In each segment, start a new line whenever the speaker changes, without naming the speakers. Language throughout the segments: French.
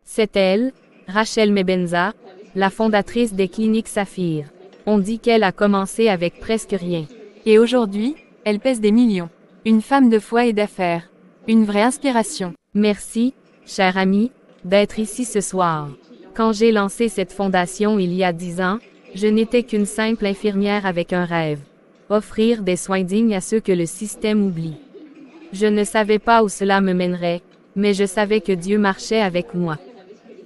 C'est elle, Rachel Mebenza, la fondatrice des cliniques Saphir. On dit qu'elle a commencé avec presque rien.
Et aujourd'hui, elle pèse des millions. Une femme de foi et d'affaires. Une vraie inspiration.
Merci, cher ami, d'être ici ce soir. Quand j'ai lancé cette fondation il y a 10 ans, je n'étais qu'une simple infirmière avec un rêve. Offrir des soins dignes à ceux que le système oublie. Je ne savais pas où cela me mènerait, mais je savais que Dieu marchait avec moi.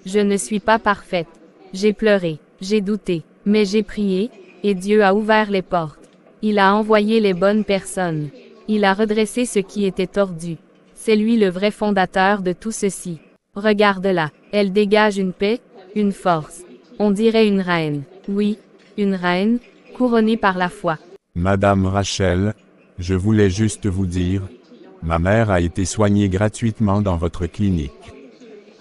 Je ne suis pas parfaite. J'ai pleuré, j'ai douté, mais j'ai prié, et Dieu a ouvert les portes. Il a envoyé les bonnes personnes. Il a redressé ce qui était tordu. C'est lui le vrai fondateur de tout ceci. Regarde-la, elle dégage une paix, une force. On dirait une reine. Oui, une reine, couronnée par la foi.
Madame Rachel, je voulais juste vous dire, ma mère a été soignée gratuitement dans votre clinique.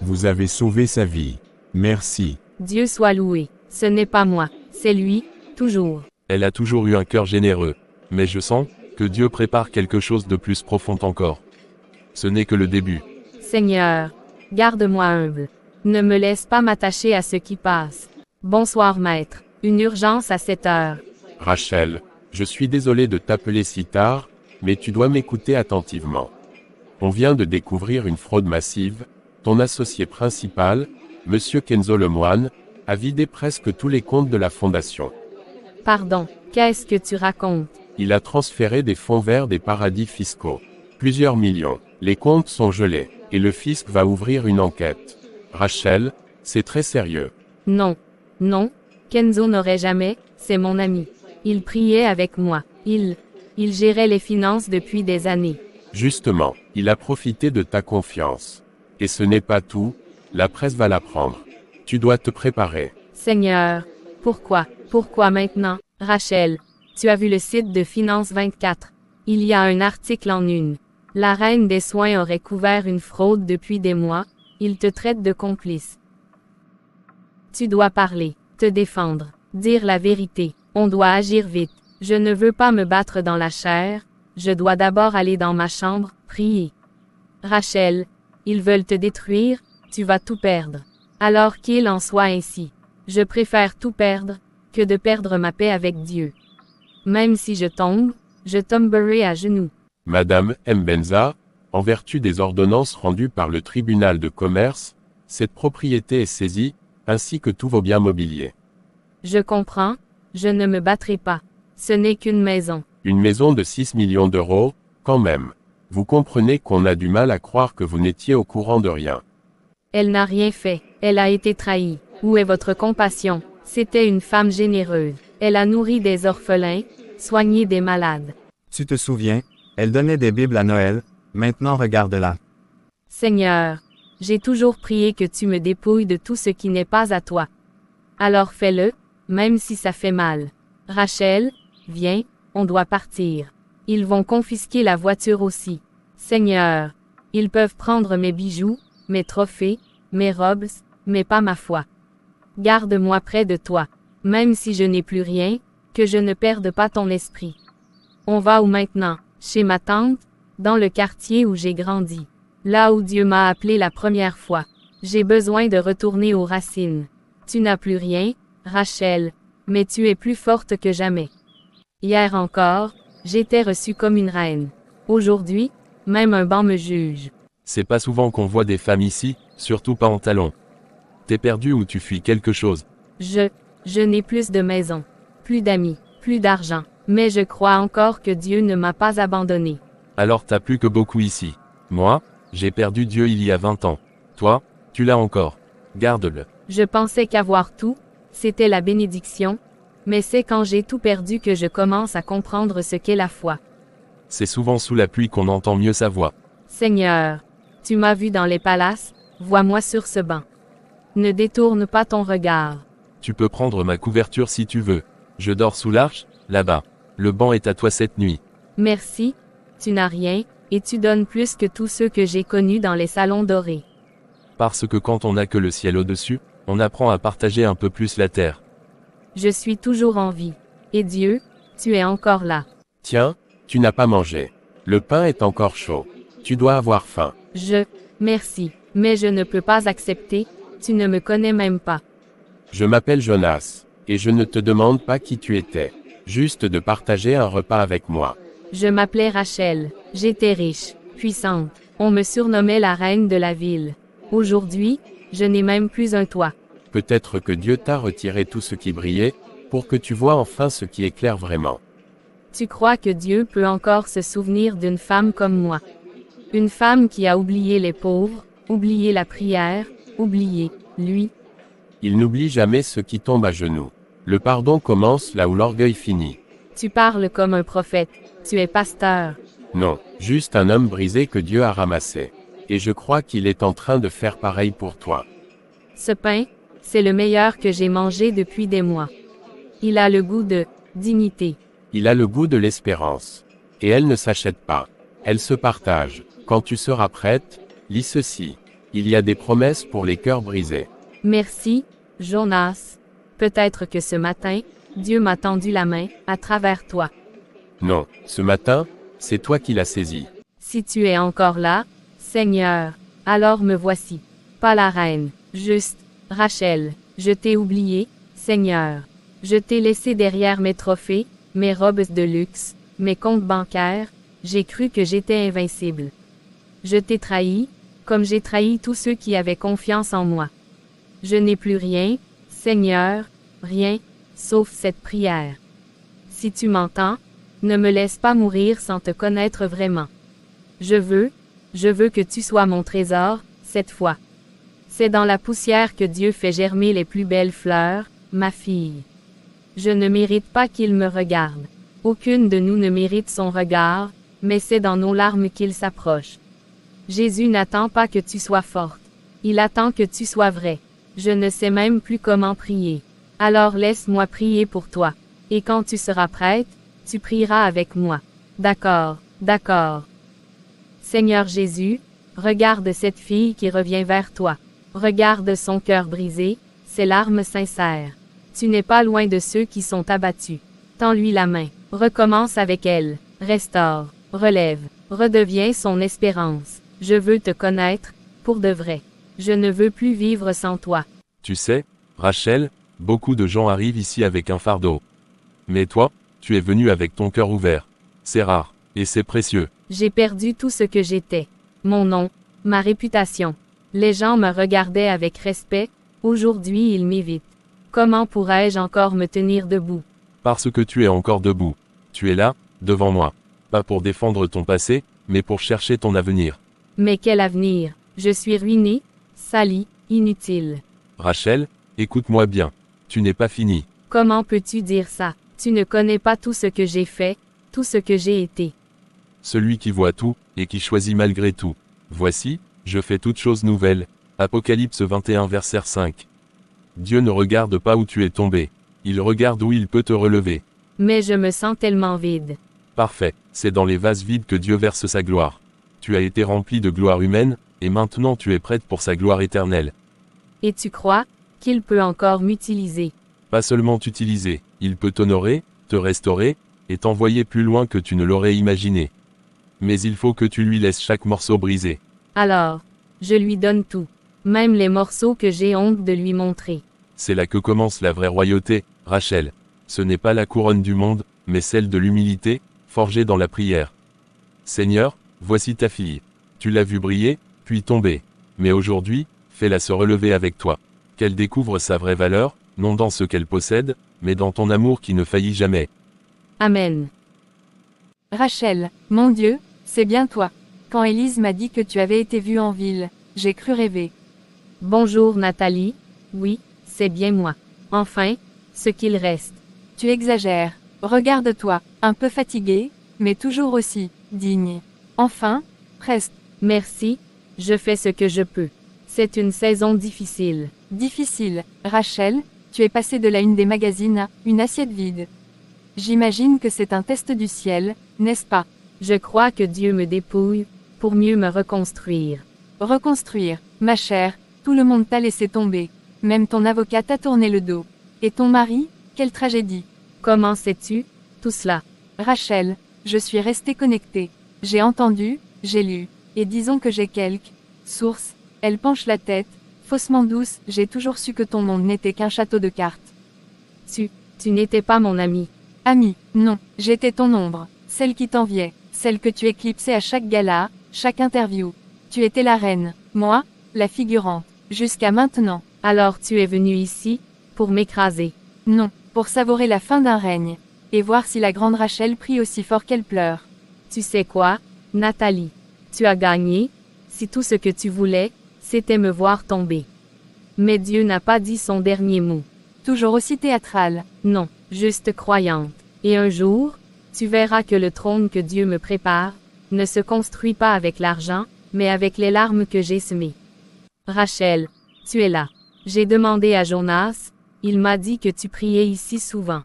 Vous avez sauvé sa vie. Merci.
Dieu soit loué. Ce n'est pas moi, c'est lui, toujours.
Elle a toujours eu un cœur généreux. Mais je sens que Dieu prépare quelque chose de plus profond encore. Ce n'est que le début.
Seigneur, garde-moi humble. Ne me laisse pas m'attacher à ce qui passe. Bonsoir maître. Une urgence à 7 heures.
Rachel, je suis désolé de t'appeler si tard, mais tu dois m'écouter attentivement. On vient de découvrir une fraude massive. Ton associé principal, Monsieur Kenzo Lemoine, a vidé presque tous les comptes de la fondation.
Pardon, qu'est-ce que tu racontes?
Il a transféré des fonds vers des paradis fiscaux. Plusieurs millions. Les comptes sont gelés, et le fisc va ouvrir une enquête. Rachel, c'est très sérieux.
Non. Non, Kenzo n'aurait jamais, c'est mon ami. Il priait avec moi. Il gérait les finances depuis des années.
Justement, il a profité de ta confiance. Et ce n'est pas tout, la presse va l'apprendre. Tu dois te préparer.
Seigneur, pourquoi maintenant? Rachel, tu as vu le site de Finance 24. Il y a un article en une. La reine des soins aurait couvert une fraude depuis des mois. Il te traite de complice. Tu dois parler, te défendre, dire la vérité. On doit agir vite. Je ne veux pas me battre dans la chair. Je dois d'abord aller dans ma chambre, prier. Rachel, ils veulent te détruire, tu vas tout perdre. Alors qu'il en soit ainsi. Je préfère tout perdre, que de perdre ma paix avec Dieu. Même si je tomberai à genoux.
Madame Mbenza, en vertu des ordonnances rendues par le tribunal de commerce, cette propriété est saisie, ainsi que tous vos biens mobiliers.
Je comprends, je ne me battrai pas. Ce n'est qu'une maison.
Une maison de 6 millions d'euros, quand même. Vous comprenez qu'on a du mal à croire que vous n'étiez au courant de rien.
Elle n'a rien fait, elle a été trahie. Où est votre compassion? C'était une femme généreuse. Elle a nourri des orphelins, soigné des malades.
Tu te souviens, elle donnait des Bibles à Noël, maintenant regarde-la.
Seigneur, j'ai toujours prié que tu me dépouilles de tout ce qui n'est pas à toi. Alors fais-le, même si ça fait mal. Rachel, viens, on doit partir. Ils vont confisquer la voiture aussi. Seigneur, ils peuvent prendre mes bijoux, mes trophées, mes robes, mais pas ma foi. Garde-moi près de toi, même si je n'ai plus rien, que je ne perde pas ton esprit. On va où maintenant? Chez ma tante, dans le quartier où j'ai grandi. Là où Dieu m'a appelé la première fois. J'ai besoin de retourner aux racines. Tu n'as plus rien, Rachel, mais tu es plus forte que jamais. Hier encore, j'étais reçue comme une reine. Aujourd'hui, même un banc me juge.
C'est pas souvent qu'on voit des femmes ici, surtout pas en talons. T'es perdu ou tu fuis quelque chose?
Je n'ai plus de maison, plus d'amis, plus d'argent, mais je crois encore que Dieu ne m'a pas abandonné.
Alors t'as plus que beaucoup ici. Moi, j'ai perdu Dieu il y a 20 ans. Toi, tu l'as encore. Garde-le.
Je pensais qu'avoir tout, c'était la bénédiction, mais c'est quand j'ai tout perdu que je commence à comprendre ce qu'est la foi.
C'est souvent sous la pluie qu'on entend mieux sa voix.
Seigneur, tu m'as vu dans les palaces, vois-moi sur ce banc. Ne détourne pas ton regard.
Tu peux prendre ma couverture si tu veux. Je dors sous l'arche, là-bas. Le banc est à toi cette nuit.
Merci, tu n'as rien, et tu donnes plus que tous ceux que j'ai connus dans les salons dorés.
Parce que quand on n'a que le ciel au-dessus, on apprend à partager un peu plus la terre.
Je suis toujours en vie. Et Dieu, tu es encore là.
Tiens, tu n'as pas mangé. Le pain est encore chaud. Tu dois avoir faim.
Merci, mais je ne peux pas accepter, Tu ne me connais même pas.
Je m'appelle Jonas, et je ne te demande pas qui tu étais. Juste de partager un repas avec moi.
Je m'appelais Rachel. J'étais riche, puissante. On me surnommait la reine de la ville. Aujourd'hui, je n'ai même plus un toit.
Peut-être que Dieu t'a retiré tout ce qui brillait, pour que tu vois enfin ce qui éclaire vraiment.
Tu crois que Dieu peut encore se souvenir d'une femme comme moi? Une femme qui a oublié les pauvres, oublié la prière, oublié, lui.
Il n'oublie jamais ceux qui tombent à genoux. Le pardon commence là où l'orgueil finit.
Tu parles comme un prophète. Tu es pasteur.
Non, juste un homme brisé que Dieu a ramassé. Et je crois qu'il est en train de faire pareil pour toi.
Ce pain, c'est le meilleur que j'ai mangé depuis des mois. Il a le goût de dignité.
Il a le goût de l'espérance. Et elle ne s'achète pas. Elle se partage. Quand tu seras prête, lis ceci. Il y a des promesses pour les cœurs brisés.
Merci, Jonas. Peut-être que ce matin, Dieu m'a tendu la main, à travers toi.
Non, ce matin, c'est toi qui l'as saisi.
Si tu es encore là, Seigneur, alors me voici. Pas la reine, juste, Rachel. Je t'ai oublié, Seigneur. Je t'ai laissé derrière mes trophées, mes robes de luxe, mes comptes bancaires. J'ai cru que j'étais invincible. Je t'ai trahi, comme j'ai trahi tous ceux qui avaient confiance en moi. Je n'ai plus rien, Seigneur, rien, sauf cette prière. Si tu m'entends, ne me laisse pas mourir sans te connaître vraiment. Je veux que tu sois mon trésor, cette fois. C'est dans la poussière que Dieu fait germer les plus belles fleurs, ma fille. Je ne mérite pas qu'il me regarde. Aucune de nous ne mérite son regard, mais c'est dans nos larmes qu'il s'approche. Jésus n'attend pas que tu sois forte. Il attend que tu sois vraie. Je ne sais même plus comment prier. Alors laisse-moi prier pour toi. Et quand tu seras prête, tu prieras avec moi. D'accord, d'accord. Seigneur Jésus, regarde cette fille qui revient vers toi. Regarde son cœur brisé, ses larmes sincères. Tu n'es pas loin de ceux qui sont abattus. Tends-lui la main. Recommence avec elle. Restaure, relève, redeviens son espérance. Je veux te connaître, pour de vrai. Je ne veux plus vivre sans toi.
Tu sais, Rachel, beaucoup de gens arrivent ici avec un fardeau. Mais toi, tu es venu avec ton cœur ouvert. C'est rare, et c'est précieux.
J'ai perdu tout ce que j'étais. Mon nom, ma réputation. Les gens me regardaient avec respect, aujourd'hui ils m'évitent. Comment pourrais-je encore me tenir debout?
Parce que tu es encore debout. Tu es là, devant moi. Pas pour défendre ton passé, mais pour chercher ton avenir.
Mais quel avenir? Je suis ruiné, sali, inutile.
Rachel, écoute-moi bien. Tu n'es pas fini.
Comment peux-tu dire ça? Tu ne connais pas tout ce que j'ai fait, tout ce que j'ai été.
Celui qui voit tout, et qui choisit malgré tout. Voici, je fais toutes choses nouvelles. Apocalypse 21 verset 5. Dieu ne regarde pas où tu es tombé. Il regarde où il peut te relever.
Mais je me sens tellement vide.
Parfait, c'est dans les vases vides que Dieu verse sa gloire. Tu as été rempli de gloire humaine, et maintenant tu es prête pour sa gloire éternelle.
Et tu crois qu'il peut encore m'utiliser?
Pas seulement t'utiliser, il peut t'honorer, te restaurer, et t'envoyer plus loin que tu ne l'aurais imaginé. Mais il faut que tu lui laisses chaque morceau brisé.
Alors, je lui donne tout, même les morceaux que j'ai honte de lui montrer.
C'est là que commence la vraie royauté, Rachel. Ce n'est pas la couronne du monde, mais celle de l'humilité, forgée dans la prière. Seigneur, voici ta fille. Tu l'as vue briller, puis tomber. Mais aujourd'hui, fais-la se relever avec toi. Qu'elle découvre sa vraie valeur, non dans ce qu'elle possède, mais dans ton amour qui ne faillit jamais.
Amen.
Rachel, mon Dieu, c'est bien toi. Quand Élise m'a dit que tu avais été vue en ville, j'ai cru rêver.
Bonjour Nathalie. Oui, c'est bien moi. Enfin, ce qu'il reste.
Tu exagères. Regarde-toi, un peu fatigué, mais toujours aussi digne. Enfin, presque.
Merci, je fais ce que je peux. C'est une saison difficile.
Difficile. Rachel, tu es passée de la une des magazines à une assiette vide. J'imagine que c'est un test du ciel, n'est-ce pas?
Je crois que Dieu me dépouille, pour mieux me reconstruire.
Reconstruire, ma chère, tout le monde t'a laissé tomber. Même ton avocat t'a tourné le dos. Et ton mari, quelle tragédie.
Comment sais-tu tout cela?
Rachel, je suis restée connectée. J'ai entendu, j'ai lu, et disons que j'ai quelques sources. Elle penche la tête, Faussement douce, j'ai toujours su que ton monde n'était qu'un château de cartes.
Tu n'étais pas mon ami.
Ami, non, j'étais ton ombre, celle qui t'enviait, celle que tu éclipsais à chaque gala, chaque interview. Tu étais la reine, moi, la figurante, jusqu'à maintenant.
Alors tu es venu ici, pour m'écraser.
Non, pour savourer la fin d'un règne, et voir si la grande Rachel prie aussi fort qu'elle pleure.
Tu sais quoi, Nathalie? Tu as gagné, si tout ce que tu voulais, c'était me voir tomber. Mais Dieu n'a pas dit son dernier mot.
Toujours aussi théâtrale.
Non, juste croyante. Et un jour, tu verras que le trône que Dieu me prépare, ne se construit pas avec l'argent, mais avec les larmes que j'ai semées. Rachel, tu es là. J'ai demandé à Jonas, il m'a dit que tu priais ici souvent.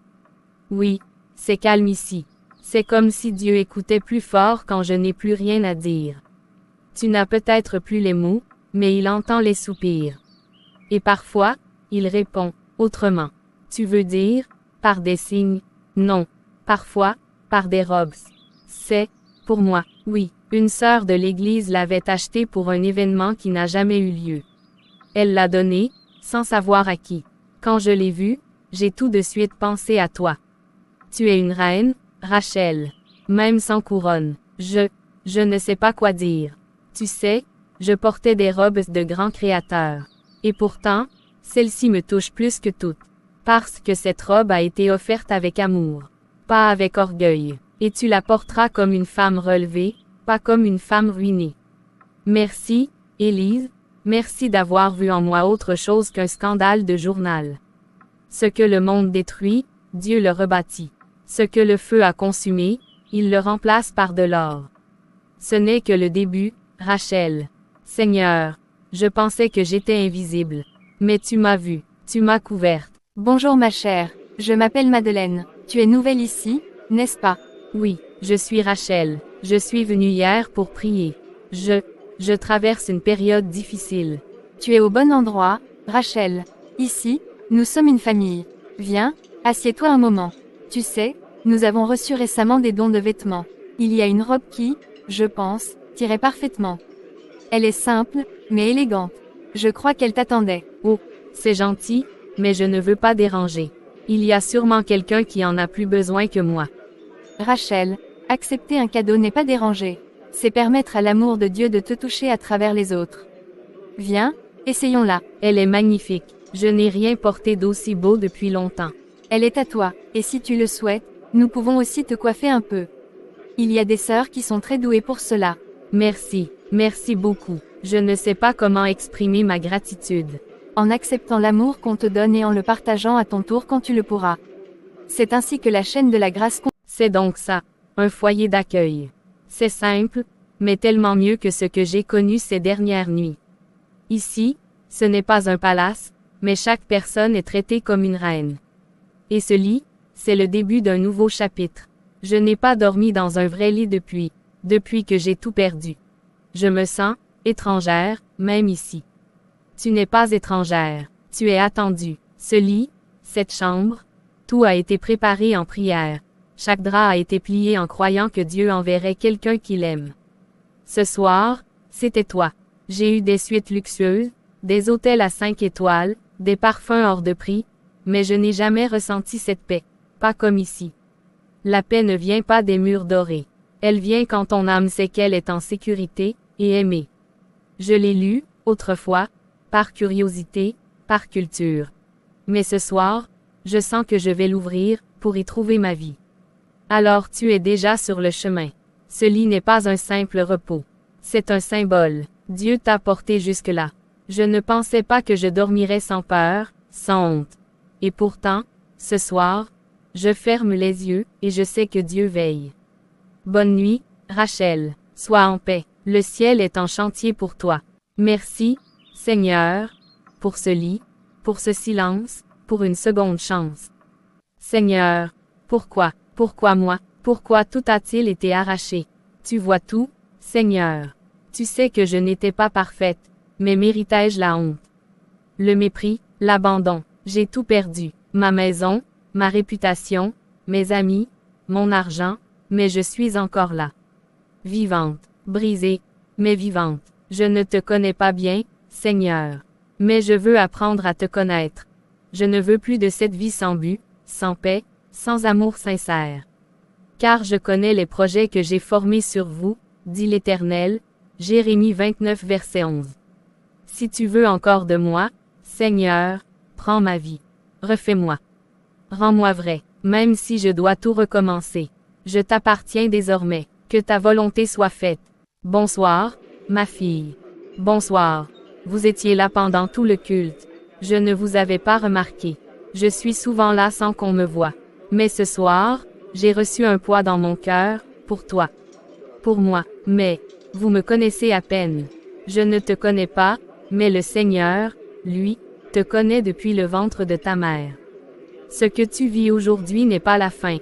Oui, c'est calme ici. C'est comme si Dieu écoutait plus fort quand je n'ai plus rien à dire. Tu n'as peut-être plus les mots, mais il entend les soupirs. Et parfois, il répond, autrement. Tu veux dire, par des signes? Non. Parfois, par des robes. C'est, pour moi, oui, une sœur de l'église l'avait acheté pour un événement qui n'a jamais eu lieu. Elle l'a donné, sans savoir à qui. Quand je l'ai vu, j'ai tout de suite pensé à toi. Tu es une reine, Rachel. Même sans couronne. Je ne sais pas quoi dire. Tu sais, je portais des robes de grands créateurs. Et pourtant, celle-ci me touche plus que toutes. Parce que cette robe a été offerte avec amour. Pas avec orgueil. Et tu la porteras comme une femme relevée, pas comme une femme ruinée. Merci, Élise, merci d'avoir vu en moi autre chose qu'un scandale de journal. Ce que le monde détruit, Dieu le rebâtit. Ce que le feu a consumé, il le remplace par de l'or. Ce n'est que le début, Rachel. Seigneur, je pensais que j'étais invisible. Mais tu m'as vue, tu m'as couverte.
Bonjour ma chère, je m'appelle Madeleine. Tu es nouvelle ici, n'est-ce pas?
Oui, je suis Rachel. Je suis venue hier pour prier. Je traverse une période difficile.
Tu es au bon endroit, Rachel. Ici, nous sommes une famille. Viens, assieds-toi un moment. Tu sais, nous avons reçu récemment des dons de vêtements. Il y a une robe qui, je pense, t'irait parfaitement. Elle est simple, mais élégante. Je crois qu'elle t'attendait.
Oh, c'est gentil, mais je ne veux pas déranger. Il y a sûrement quelqu'un qui en a plus besoin que moi.
Rachel, accepter un cadeau n'est pas déranger. C'est permettre à l'amour de Dieu de te toucher à travers les autres. Viens, essayons-la.
Elle est magnifique. Je n'ai rien porté d'aussi beau depuis longtemps.
Elle est à toi, et si tu le souhaites, nous pouvons aussi te coiffer un peu. Il y a des sœurs qui sont très douées pour cela.
Merci, merci beaucoup. Je ne sais pas comment exprimer ma gratitude.
En acceptant l'amour qu'on te donne et en le partageant à ton tour quand tu le pourras. C'est ainsi que la chaîne de la grâce.
C'est donc ça, un foyer d'accueil. C'est simple, mais tellement mieux que ce que j'ai connu ces dernières nuits. Ici, ce n'est pas un palace, mais chaque personne est traitée comme une reine. Et ce lit, c'est le début d'un nouveau chapitre. Je n'ai pas dormi dans un vrai lit depuis que j'ai tout perdu. Je me sens étrangère, même ici. Tu n'es pas étrangère, tu es attendue. Ce lit, cette chambre, tout a été préparé en prière. Chaque drap a été plié en croyant que Dieu enverrait quelqu'un qui l'aime. Ce soir, c'était toi. J'ai eu des suites luxueuses, des hôtels à 5 étoiles, des parfums hors de prix, mais je n'ai jamais ressenti cette paix, pas comme ici. La paix ne vient pas des murs dorés. Elle vient quand ton âme sait qu'elle est en sécurité, et aimée. Je l'ai lu, autrefois, par curiosité, par culture. Mais ce soir, je sens que je vais l'ouvrir, pour y trouver ma vie. Alors tu es déjà sur le chemin. Ce lit n'est pas un simple repos. C'est un symbole. Dieu t'a porté jusque-là. Je ne pensais pas que je dormirais sans peur, sans honte. Et pourtant, ce soir, je ferme les yeux, et je sais que Dieu veille. Bonne nuit, Rachel. Sois en paix. Le ciel est en chantier pour toi. Merci, Seigneur, pour ce lit, pour ce silence, pour une seconde chance. Seigneur, pourquoi moi? Pourquoi tout a-t-il été arraché? Tu vois tout, Seigneur. Tu sais que je n'étais pas parfaite, mais méritais-je la honte? Le mépris, l'abandon, j'ai tout perdu. Ma maison, ma réputation, mes amis, mon argent, mais je suis encore là. Vivante, brisée, mais vivante. Je ne te connais pas bien, Seigneur. Mais je veux apprendre à te connaître. Je ne veux plus de cette vie sans but, sans paix, sans amour sincère. Car je connais les projets que j'ai formés sur vous, dit l'Éternel. Jérémie 29 verset 11. Si tu veux encore de moi, Seigneur, prends ma vie. Refais-moi. Rends-moi vrai, même si je dois tout recommencer. Je t'appartiens désormais. Que ta volonté soit faite. Bonsoir, ma fille. Bonsoir. Vous étiez là pendant tout le culte. Je ne vous avais pas remarqué. Je suis souvent là sans qu'on me voie. Mais ce soir, j'ai reçu un poids dans mon cœur, pour toi. Pour moi, mais, vous me connaissez à peine. Je ne te connais pas, mais le Seigneur, lui, te connaît depuis le ventre de ta mère. Ce que tu vis aujourd'hui n'est pas la fin.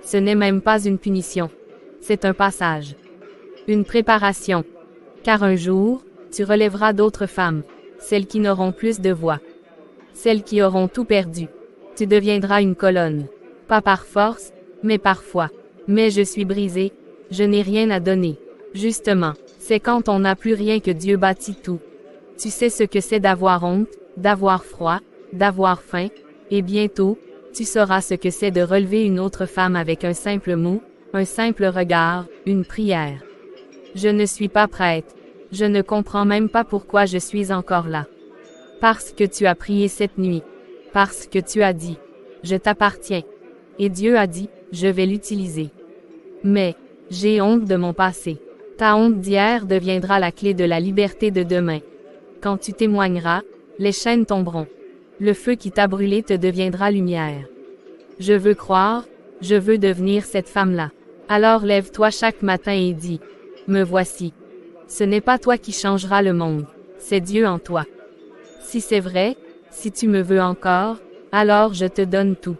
Ce n'est même pas une punition. C'est un passage. Une préparation. Car un jour, tu relèveras d'autres femmes, celles qui n'auront plus de voix. Celles qui auront tout perdu. Tu deviendras une colonne. Pas par force, mais par foi. Mais je suis brisé, je n'ai rien à donner. Justement, c'est quand on n'a plus rien que Dieu bâtit tout. Tu sais ce que c'est d'avoir honte, d'avoir froid, d'avoir faim, et bientôt, tu sauras ce que c'est de relever une autre femme avec un simple mot, un simple regard, une prière. Je ne suis pas prête. Je ne comprends même pas pourquoi je suis encore là. Parce que tu as prié cette nuit. Parce que tu as dit, je t'appartiens. Et Dieu a dit, je vais l'utiliser. Mais, j'ai honte de mon passé. Ta honte d'hier deviendra la clé de la liberté de demain. Quand tu témoigneras, les chaînes tomberont. Le feu qui t'a brûlé te deviendra lumière. Je veux croire, je veux devenir cette femme-là. Alors lève-toi chaque matin et dis, me voici. Ce n'est pas toi qui changeras le monde, c'est Dieu en toi. Si c'est vrai, si tu me veux encore, alors je te donne tout.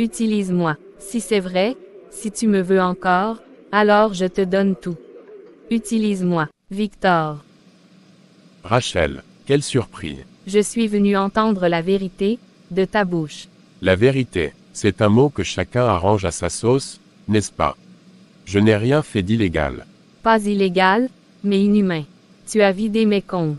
Utilise-moi. Si c'est vrai, si tu me veux encore, alors je te donne tout. Utilise-moi, Victor.
Rachel, quelle surprise.
Je suis venu entendre la vérité, de ta bouche.
La vérité, c'est un mot que chacun arrange à sa sauce, n'est-ce pas? Je n'ai rien fait d'illégal.
Pas illégal, mais inhumain. Tu as vidé mes comptes.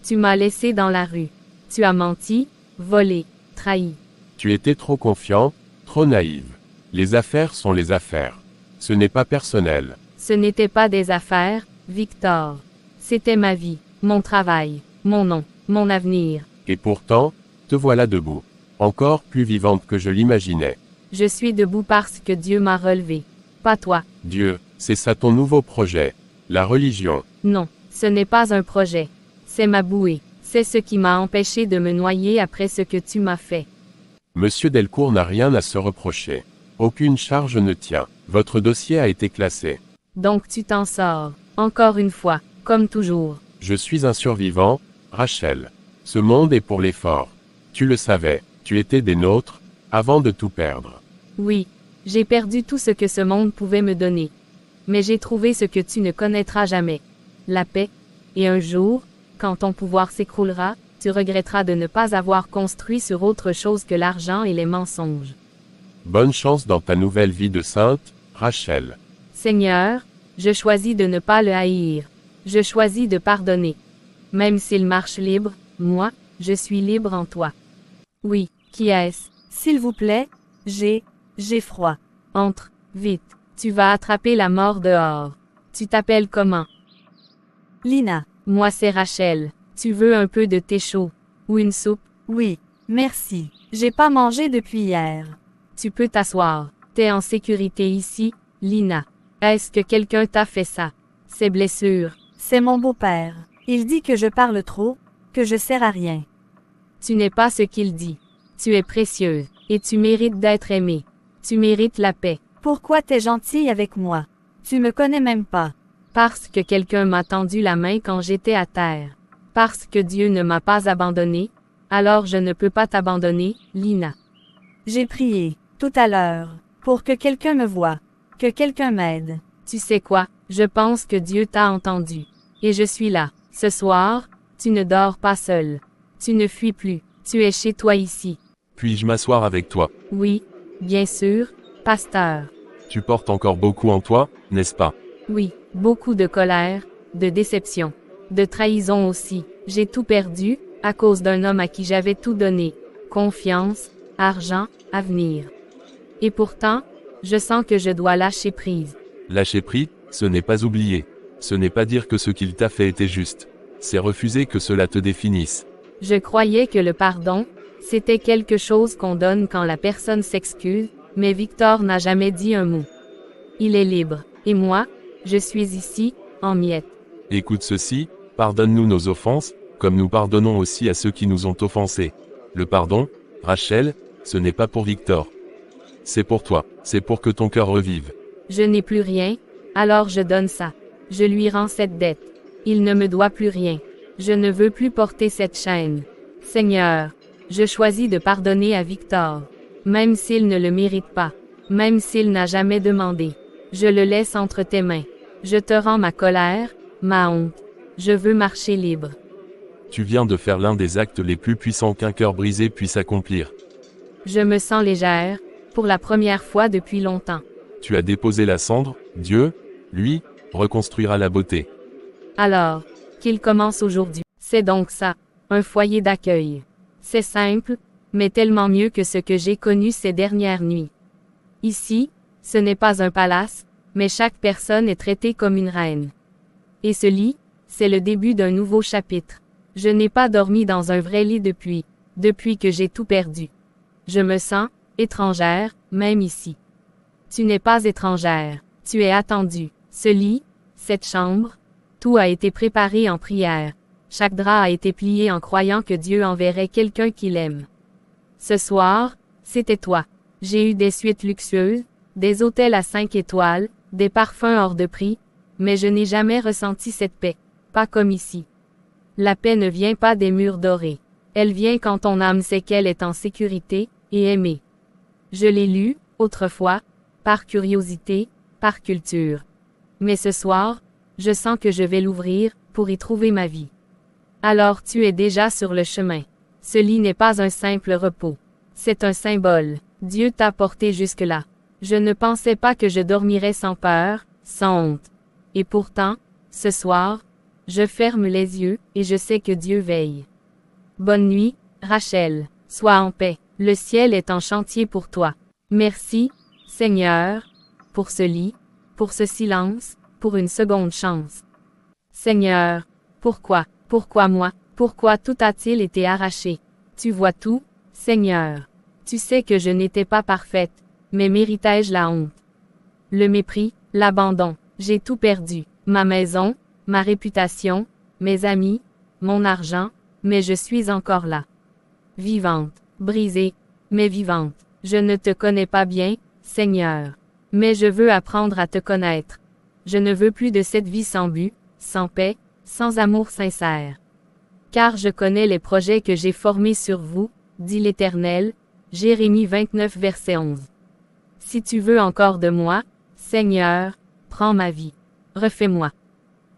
Tu m'as laissé dans la rue. Tu as menti, volé, trahi.
Tu étais trop confiant, trop naïve. Les affaires sont les affaires. Ce n'est pas personnel.
Ce n'était pas des affaires, Victor. C'était ma vie, mon travail, mon nom, mon avenir.
Et pourtant, te voilà debout. Encore plus vivante que je l'imaginais.
Je suis debout parce que Dieu m'a relevé. Pas toi.
Dieu, c'est ça ton nouveau projet. La religion.
Non, ce n'est pas un projet. C'est ma bouée. C'est ce qui m'a empêché de me noyer après ce que tu m'as fait.
Monsieur Delcourt n'a rien à se reprocher. Aucune charge ne tient. Votre dossier a été classé.
Donc tu t'en sors. Encore une fois, comme toujours.
Je suis un survivant, Rachel. Ce monde est pour les forts. Tu le savais, tu étais des nôtres, avant de tout perdre.
Oui, j'ai perdu tout ce que ce monde pouvait me donner. Mais j'ai trouvé ce que tu ne connaîtras jamais. La paix. Et un jour, quand ton pouvoir s'écroulera, tu regretteras de ne pas avoir construit sur autre chose que l'argent et les mensonges.
Bonne chance dans ta nouvelle vie de sainte, Rachel.
Seigneur, je choisis de ne pas le haïr. Je choisis de pardonner. Même s'il marche libre, moi, je suis libre en toi. Oui, qui est-ce? S'il vous plaît, j'ai froid. Entre, vite. Tu vas attraper la mort dehors. Tu t'appelles comment?
Lina.
Moi c'est Rachel. Tu veux un peu de thé chaud? Ou une soupe?
Oui, merci. J'ai pas mangé depuis hier.
Tu peux t'asseoir. T'es en sécurité ici, Lina. Est-ce que quelqu'un t'a fait ça? Ces blessures.
C'est mon beau-père. Il dit que je parle trop, que je sers à rien.
Tu n'es pas ce qu'il dit. Tu es précieuse, et tu mérites d'être aimée. Tu mérites la paix.
Pourquoi t'es gentille avec moi? Tu me connais même pas.
Parce que quelqu'un m'a tendu la main quand j'étais à terre. Parce que Dieu ne m'a pas abandonné, alors je ne peux pas t'abandonner, Lina.
J'ai prié, tout à l'heure, pour que quelqu'un me voie, que quelqu'un m'aide.
Tu sais quoi, je pense que Dieu t'a entendu. Et je suis là. Ce soir, tu ne dors pas seul. Tu ne fuis plus, tu es chez toi ici.
Puis-je m'asseoir avec toi?
Oui, bien sûr, pasteur.
Tu portes encore beaucoup en toi, n'est-ce pas?
Oui, beaucoup de colère, de déception, de trahison aussi. J'ai tout perdu, À cause d'un homme à qui j'avais tout donné. Confiance, argent, avenir. Et pourtant, je sens que je dois lâcher prise.
Lâcher prise, ce n'est pas oublier. Ce n'est pas dire que ce qu'il t'a fait était juste. C'est refuser que cela te définisse.
Je croyais que le pardon, c'était quelque chose qu'on donne quand la personne s'excuse, mais Victor n'a jamais dit un mot. Il est libre. Et moi, je suis ici, en miettes.
Écoute ceci, pardonne-nous nos offenses, comme nous pardonnons aussi à ceux qui nous ont offensés. Le pardon, Rachel, ce n'est pas pour Victor. C'est pour toi, c'est pour que ton cœur revive.
Je n'ai plus rien, alors je donne ça. Je lui rends cette dette. Il ne me doit plus rien. Je ne veux plus porter cette chaîne. Seigneur, je choisis de pardonner à Victor. Même s'il ne le mérite pas. Même s'il n'a jamais demandé. Je le laisse entre tes mains. Je te rends ma colère, ma honte. Je veux marcher libre.
Tu viens de faire l'un des actes les plus puissants qu'un cœur brisé puisse accomplir.
Je me sens légère, pour la première fois depuis longtemps.
Tu as déposé la cendre, Dieu, lui, reconstruira la beauté.
Alors, qu'il commence aujourd'hui. C'est donc ça, un foyer d'accueil. C'est simple, mais tellement mieux que ce que j'ai connu ces dernières nuits. Ici, ce n'est pas un palace, mais chaque personne est traitée comme une reine. Et ce lit, c'est le début d'un nouveau chapitre. Je n'ai pas dormi dans un vrai lit depuis que j'ai tout perdu. Je me sens étrangère, même ici. Tu n'es pas étrangère, tu es attendue. Ce lit, cette chambre, tout a été préparé en prière. Chaque drap a été plié en croyant que Dieu enverrait quelqu'un qui l'aime. Ce soir, c'était toi. J'ai eu des suites luxueuses, des hôtels à 5 étoiles, des parfums hors de prix, mais je n'ai jamais ressenti cette paix, pas comme ici. La paix ne vient pas des murs dorés. Elle vient quand ton âme sait qu'elle est en sécurité, et aimée. Je l'ai lu, autrefois, par curiosité, par culture. Mais ce soir, je sens que je vais l'ouvrir, pour y trouver ma vie. Alors tu es déjà sur le chemin. Ce lit n'est pas un simple repos. C'est un symbole. Dieu t'a porté jusque-là. Je ne pensais pas que je dormirais sans peur, sans honte. Et pourtant, ce soir, je ferme les yeux, et je sais que Dieu veille. Bonne nuit, Rachel. Sois en paix. Le ciel est en chantier pour toi. Merci, Seigneur, pour ce lit, pour ce silence, pour une seconde chance. Seigneur, pourquoi moi, pourquoi tout a-t-il été arraché? Tu vois tout, Seigneur. Tu sais que je n'étais pas parfaite, mais méritais-je la honte? Le mépris, l'abandon, j'ai tout perdu. Ma maison, ma réputation, mes amis, mon argent, mais je suis encore là. Vivante, brisée, mais vivante. Je ne te connais pas bien, Seigneur. Mais je veux apprendre à te connaître. Je ne veux plus de cette vie sans but, sans paix, sans amour sincère. Car je connais les projets que j'ai formés sur vous, dit l'Éternel, Jérémie 29 verset 11. Si tu veux encore de moi, Seigneur, prends ma vie. Refais-moi.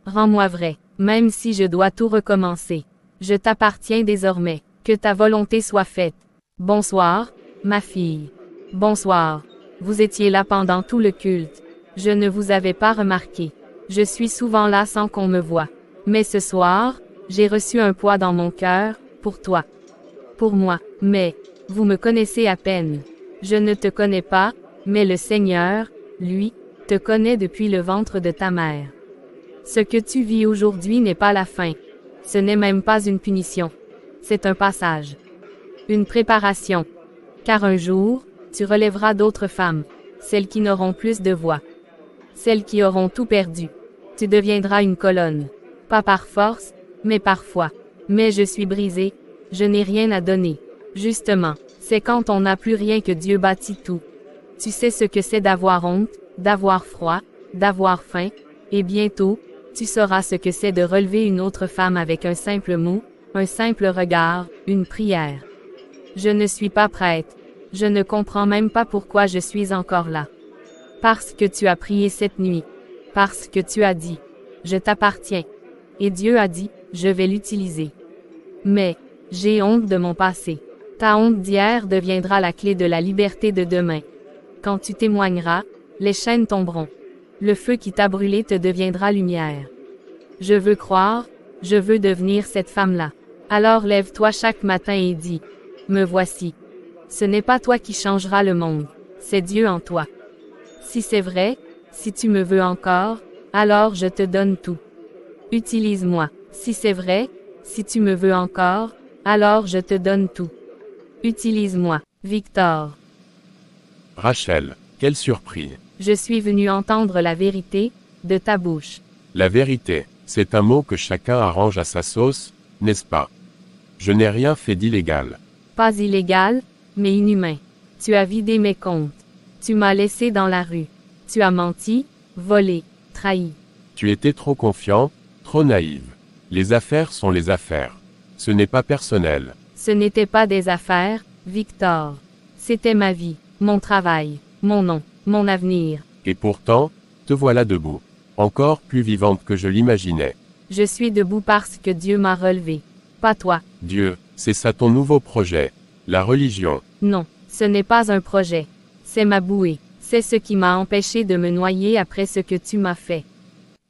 Rends-moi vrai, même si je dois tout recommencer. Je t'appartiens désormais, que ta volonté soit faite. Bonsoir, ma fille. Bonsoir. Vous étiez là pendant tout le culte. Je ne vous avais pas remarqué. Je suis souvent là sans qu'on me voie. Mais ce soir, j'ai reçu un poids dans mon cœur, pour toi. Pour moi. Mais, vous me connaissez à peine. Je ne te connais pas, mais le Seigneur, lui, te connaît depuis le ventre de ta mère. Ce que tu vis aujourd'hui n'est pas la fin. Ce n'est même pas une punition. C'est un passage. Une préparation. Car un jour, tu relèveras d'autres femmes, celles qui n'auront plus de voix. Celles qui auront tout perdu. Tu deviendras une colonne. Pas par force, mais par foi. Mais je suis brisée, je n'ai rien à donner. Justement, c'est quand on n'a plus rien que Dieu bâtit tout. Tu sais ce que c'est d'avoir honte, d'avoir froid, d'avoir faim, et bientôt, tu sauras ce que c'est de relever une autre femme avec un simple mot, un simple regard, une prière. Je ne suis pas prête. Je ne comprends même pas pourquoi je suis encore là. Parce que tu as prié cette nuit. Parce que tu as dit, je t'appartiens. Et Dieu a dit, je vais l'utiliser. Mais, j'ai honte de mon passé. Ta honte d'hier deviendra la clé de la liberté de demain. Quand tu témoigneras, les chaînes tomberont. Le feu qui t'a brûlé te deviendra lumière. Je veux croire, je veux devenir cette femme-là. Alors lève-toi chaque matin et dis, me voici. Ce n'est pas toi qui changeras le monde, c'est Dieu en toi. Si c'est vrai, si tu me veux encore, alors je te donne tout. Utilise-moi. Si c'est vrai, si tu me veux encore, alors je te donne tout. Utilise-moi, Victor.
Rachel, quelle surprise.
Je suis venu entendre la vérité, de ta bouche.
La vérité, c'est un mot que chacun arrange à sa sauce, n'est-ce pas? Je n'ai rien fait d'illégal.
Pas illégal, mais inhumain. Tu as vidé mes comptes. Tu m'as laissé dans la rue. Tu as menti, volé, trahi.
Tu étais trop confiant, trop naïve. Les affaires sont les affaires. Ce n'est pas personnel.
Ce n'était pas des affaires, Victor. C'était ma vie, mon travail, mon nom, mon avenir.
Et pourtant, te voilà debout. Encore plus vivante que je l'imaginais.
Je suis debout parce que Dieu m'a relevé. Pas toi.
Dieu, c'est ça ton nouveau projet. La religion.
Non, ce n'est pas un projet. C'est ma bouée. C'est ce qui m'a empêché de me noyer après ce que tu m'as fait.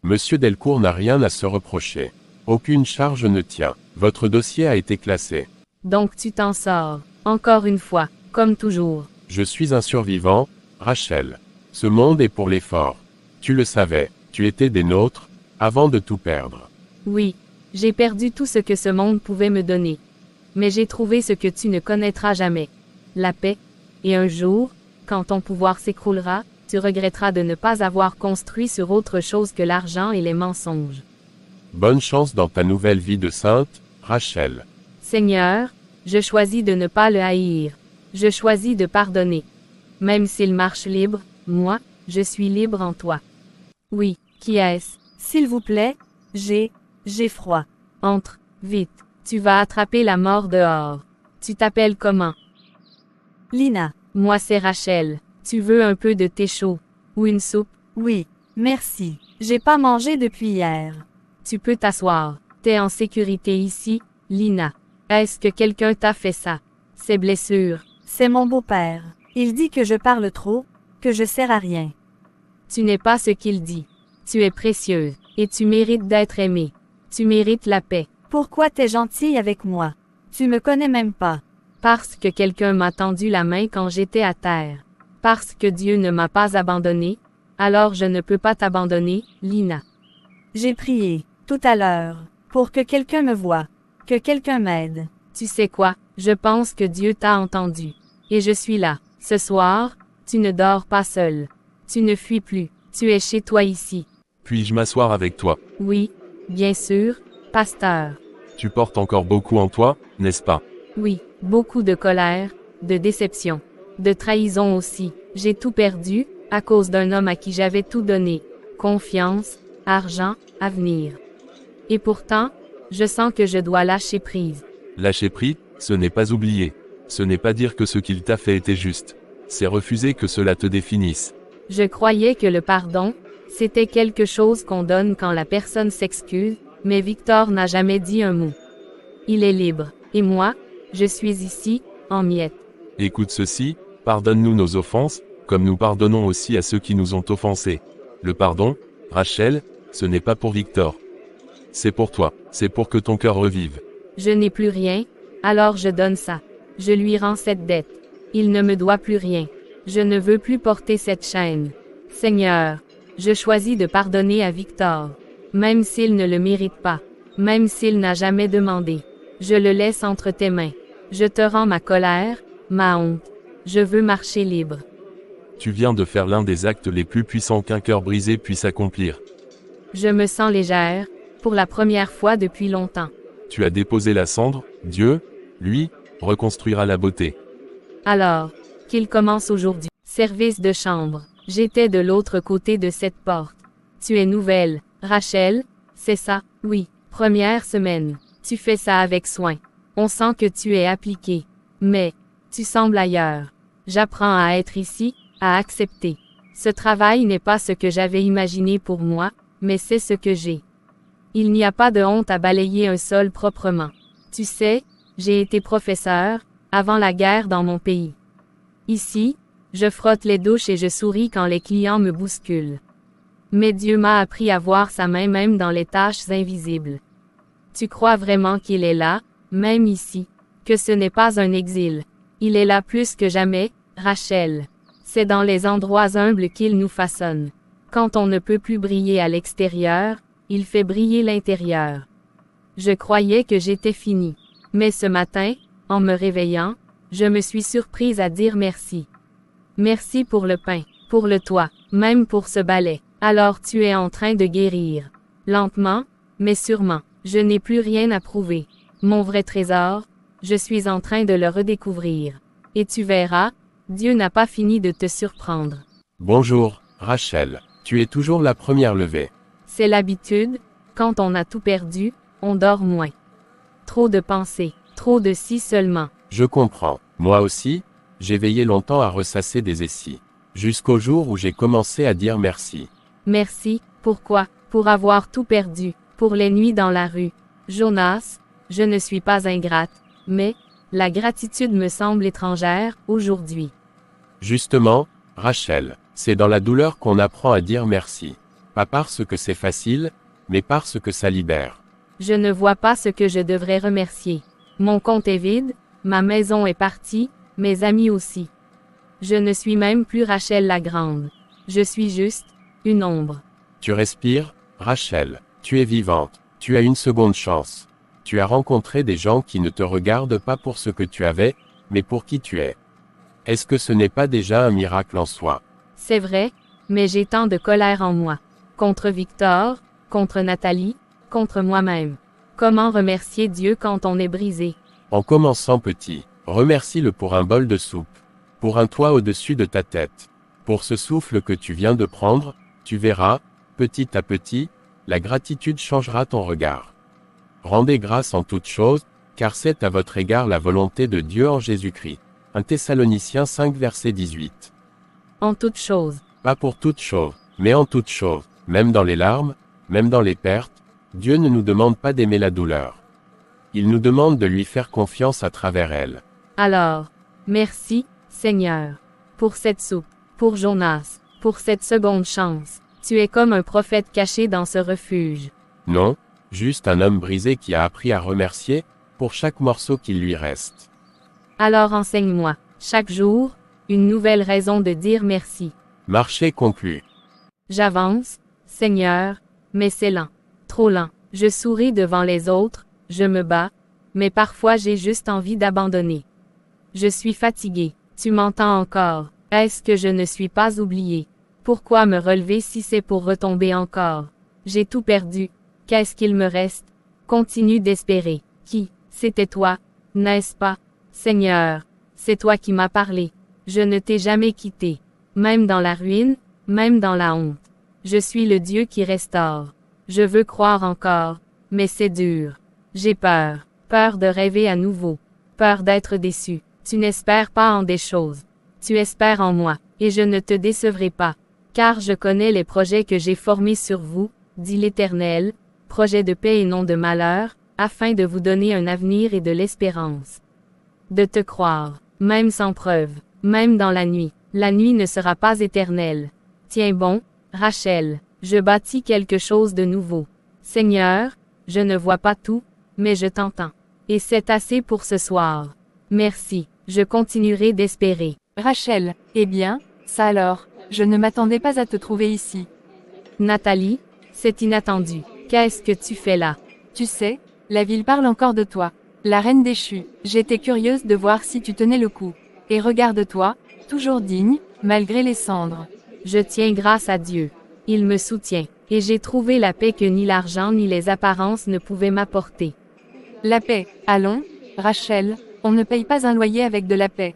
Monsieur Delcourt n'a rien à se reprocher. Aucune charge ne tient. Votre dossier a été classé.
Donc tu t'en sors. Encore une fois, comme toujours.
Je suis un survivant, Rachel. Ce monde est pour les forts. Tu le savais, tu étais des nôtres, avant de tout perdre.
Oui, j'ai perdu tout ce que ce monde pouvait me donner. Mais j'ai trouvé ce que tu ne connaîtras jamais. La paix. Et un jour, quand ton pouvoir s'écroulera, tu regretteras de ne pas avoir construit sur autre chose que l'argent et les mensonges.
Bonne chance dans ta nouvelle vie de sainte, Rachel.
Seigneur, je choisis de ne pas le haïr. Je choisis de pardonner. Même s'il marche libre, moi, je suis libre en toi. Oui, qui est-ce?
S'il vous plaît, j'ai froid.
Entre, vite. Tu vas attraper la mort dehors. Tu t'appelles comment?
Lina.
Moi c'est Rachel. Tu veux un peu de thé chaud? Ou une soupe?
Oui, merci. J'ai pas mangé depuis hier.
Tu peux t'asseoir. T'es en sécurité ici, Lina. Est-ce que quelqu'un t'a fait ça? Ces blessures.
C'est mon beau-père. Il dit que je parle trop, que je sers à rien.
Tu n'es pas ce qu'il dit. Tu es précieuse, et tu mérites d'être aimée. Tu mérites la paix.
Pourquoi t'es gentille avec moi? Tu me connais même pas.
Parce que quelqu'un m'a tendu la main quand j'étais à terre. Parce que Dieu ne m'a pas abandonné, alors je ne peux pas t'abandonner, Lina.
J'ai prié, tout à l'heure, pour que quelqu'un me voie, que quelqu'un m'aide.
Tu sais quoi, je pense que Dieu t'a entendu. Et je suis là. Ce soir, tu ne dors pas seul. Tu ne fuis plus. Tu es chez toi ici.
Puis-je m'asseoir avec toi?
Oui, bien sûr, pasteur.
Tu portes encore beaucoup en toi, n'est-ce pas?
Oui, beaucoup de colère, de déception, de trahison aussi. J'ai tout perdu, à cause d'un homme à qui j'avais tout donné. Confiance, argent, avenir. Et pourtant, je sens que je dois lâcher prise.
Lâcher prise, ce n'est pas oublier. Ce n'est pas dire que ce qu'il t'a fait était juste. C'est refuser que cela te définisse.
Je croyais que le pardon, c'était quelque chose qu'on donne quand la personne s'excuse, mais Victor n'a jamais dit un mot. Il est libre, et moi, je suis ici, en miettes.
Écoute ceci, pardonne-nous nos offenses, comme nous pardonnons aussi à ceux qui nous ont offensés. Le pardon, Rachel, ce n'est pas pour Victor. C'est pour toi, c'est pour que ton cœur revive.
Je n'ai plus rien, alors je donne ça. Je lui rends cette dette. Il ne me doit plus rien. Je ne veux plus porter cette chaîne. Seigneur, je choisis de pardonner à Victor. Même s'il ne le mérite pas. Même s'il n'a jamais demandé. Je le laisse entre tes mains. Je te rends ma colère, ma honte. Je veux marcher libre.
Tu viens de faire l'un des actes les plus puissants qu'un cœur brisé puisse accomplir.
Je me sens légère, pour la première fois depuis longtemps.
Tu as déposé la cendre, Dieu, lui, reconstruira la beauté.
Alors, qu'il commence aujourd'hui. Service de chambre. J'étais de l'autre côté de cette porte. Tu es nouvelle, Rachel, c'est ça? Oui. Première semaine. Tu fais ça avec soin. On sent que tu es appliqué. Mais, tu sembles ailleurs. J'apprends à être ici, à accepter. Ce travail n'est pas ce que j'avais imaginé pour moi, mais c'est ce que j'ai. Il n'y a pas de honte à balayer un sol proprement. Tu sais, j'ai été professeur, avant la guerre dans mon pays. Ici, je frotte les douches et je souris quand les clients me bousculent. Mais Dieu m'a appris à voir sa main même dans les tâches invisibles. Tu crois vraiment qu'il est là, même ici, que ce n'est pas un exil. Il est là plus que jamais, Rachel. C'est dans les endroits humbles qu'il nous façonne. Quand on ne peut plus briller à l'extérieur, il fait briller l'intérieur. Je croyais que j'étais finie. Mais ce matin, en me réveillant, je me suis surprise à dire merci. Merci pour le pain, pour le toit, même pour ce balai. Alors tu es en train de guérir. Lentement, mais sûrement. Je n'ai plus rien à prouver. Mon vrai trésor, je suis en train de le redécouvrir. Et tu verras, Dieu n'a pas fini de te surprendre.
Bonjour, Rachel. Tu es toujours la première levée.
C'est l'habitude, quand on a tout perdu, on dort moins. Trop de pensées, trop de si seulement.
Je comprends. Moi aussi, j'ai veillé longtemps à ressasser des essais. Jusqu'au jour où j'ai commencé à dire merci.
Merci, pourquoi? Pour avoir tout perdu, pour les nuits dans la rue. Jonas, je ne suis pas ingrate, mais, la gratitude me semble étrangère, aujourd'hui.
Justement, Rachel, c'est dans la douleur qu'on apprend à dire merci. Pas parce que c'est facile, mais parce que ça libère.
Je ne vois pas ce que je devrais remercier. Mon compte est vide, ma maison est partie, mes amis aussi. Je ne suis même plus Rachel la Grande. Je suis juste, une ombre.
Tu respires, Rachel. Tu es vivante. Tu as une seconde chance. Tu as rencontré des gens qui ne te regardent pas pour ce que tu avais, mais pour qui tu es. Est-ce que ce n'est pas déjà un miracle en soi?
C'est vrai, mais j'ai tant de colère en moi. Contre Victor, contre Nathalie, contre moi-même. Comment remercier Dieu quand on est brisé?
En commençant petit, remercie-le pour un bol de soupe. Pour un toit au-dessus de ta tête. Pour ce souffle que tu viens de prendre, tu verras, petit à petit, la gratitude changera ton regard. Rendez grâce en toutes choses, car c'est à votre égard la volonté de Dieu en Jésus-Christ. 1 Thessaloniciens 5 verset 18.
En toutes choses.
Pas pour toutes choses, mais en toutes choses, même dans les larmes, même dans les pertes, Dieu ne nous demande pas d'aimer la douleur. Il nous demande de lui faire confiance à travers elle.
Alors, merci, Seigneur, pour cette soupe, pour Jonas, pour cette seconde chance. Tu es comme un prophète caché dans ce refuge.
Non, juste un homme brisé qui a appris à remercier, pour chaque morceau qui lui reste.
Alors enseigne-moi, chaque jour, une nouvelle raison de dire merci.
Marché conclu.
J'avance, Seigneur, mais c'est lent, trop lent. Je souris devant les autres, je me bats, mais parfois j'ai juste envie d'abandonner. Je suis fatigué, tu m'entends encore. Est-ce que je ne suis pas oublié? Pourquoi me relever si c'est pour retomber encore? J'ai tout perdu. Qu'est-ce qu'il me reste? Continue d'espérer. Qui? C'était toi, n'est-ce pas? Seigneur, c'est toi qui m'as parlé. Je ne t'ai jamais quitté. Même dans la ruine, même dans la honte. Je suis le Dieu qui restaure. Je veux croire encore, mais c'est dur. J'ai peur. Peur de rêver à nouveau. Peur d'être déçu. Tu n'espères pas en des choses. Tu espères en moi, et je ne te décevrai pas. Car je connais les projets que j'ai formés sur vous, dit l'Éternel, projets de paix et non de malheur, afin de vous donner un avenir et de l'espérance. De te croire, même sans preuve, même dans la nuit ne sera pas éternelle. Tiens bon, Rachel, je bâtis quelque chose de nouveau. Seigneur, je ne vois pas tout, mais je t'entends. Et c'est assez pour ce soir. Merci, je continuerai d'espérer.
Rachel, eh bien, ça alors, je ne m'attendais pas à te trouver ici.
Nathalie, c'est inattendu. Qu'est-ce que tu fais là?
Tu sais, la ville parle encore de toi. La reine déchue. J'étais curieuse de voir si tu tenais le coup. Et regarde-toi, toujours digne, malgré les cendres.
Je tiens grâce à Dieu. Il me soutient. Et j'ai trouvé la paix que ni l'argent ni les apparences ne pouvaient m'apporter.
La paix, allons, Rachel, on ne paye pas un loyer avec de la paix.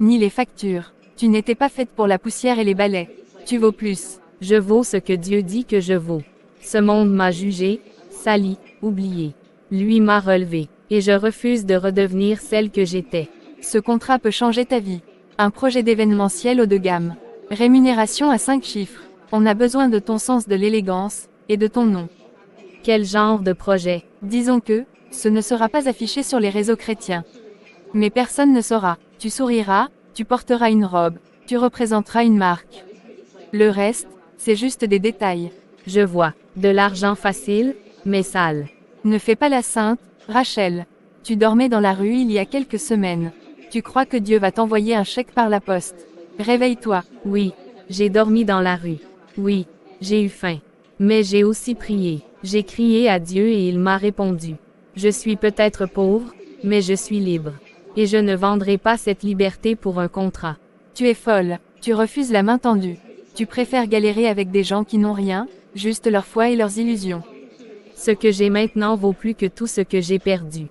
Ni les factures. Tu n'étais pas faite pour la poussière et les balais. Tu vaux plus.
Je vaux ce que Dieu dit que je vaux. Ce monde m'a jugé, sali, oublié. Lui m'a relevé. Et je refuse de redevenir celle que j'étais.
Ce contrat peut changer ta vie. Un projet d'événementiel haut de gamme. Rémunération à 5 chiffres. On a besoin de ton sens de l'élégance, et de ton nom.
Quel genre de projet?
Disons que, ce ne sera pas affiché sur les réseaux chrétiens. Mais personne ne saura. Tu souriras, tu porteras une robe, tu représenteras une marque. Le reste, c'est juste des détails.
Je vois. De l'argent facile, mais sale.
Ne fais pas la sainte, Rachel. Tu dormais dans la rue il y a quelques semaines. Tu crois que Dieu va t'envoyer un chèque par la poste. Réveille-toi.
Oui, j'ai dormi dans la rue. Oui, j'ai eu faim. Mais j'ai aussi prié. J'ai crié à Dieu et il m'a répondu. Je suis peut-être pauvre, mais je suis libre. Et je ne vendrai pas cette liberté pour un contrat.
Tu es folle. Tu refuses la main tendue. Tu préfères galérer avec des gens qui n'ont rien, juste leur foi et leurs illusions.
Ce que j'ai maintenant vaut plus que tout ce que j'ai perdu.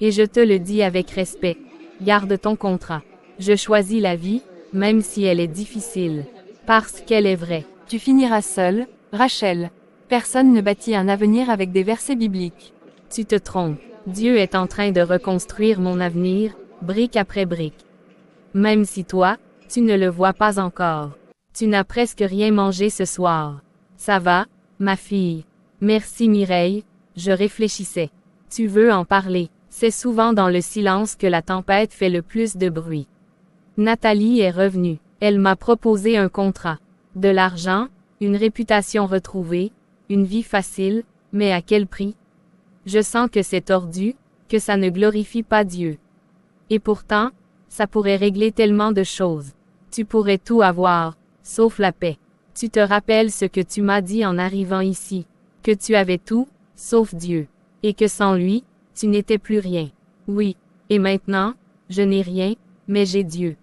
Et je te le dis avec respect. Garde ton contrat. Je choisis la vie, même si elle est difficile. Parce qu'elle est vraie.
Tu finiras seule, Rachel. Personne ne bâtit un avenir avec des versets bibliques.
Tu te trompes. Dieu est en train de reconstruire mon avenir, brique après brique. Même si toi, tu ne le vois pas encore. Tu n'as presque rien mangé ce soir. Ça va, ma fille? Merci Mireille, je réfléchissais. Tu veux en parler? C'est souvent dans le silence que la tempête fait le plus de bruit. Nathalie est revenue. Elle m'a proposé un contrat. De l'argent, une réputation retrouvée, une vie facile, mais à quel prix? Je sens que c'est tordu, que ça ne glorifie pas Dieu. Et pourtant, ça pourrait régler tellement de choses. Tu pourrais tout avoir, sauf la paix. Tu te rappelles ce que tu m'as dit en arrivant ici, que tu avais tout, sauf Dieu, et que sans lui, tu n'étais plus rien. Oui, et maintenant, je n'ai rien, mais j'ai Dieu.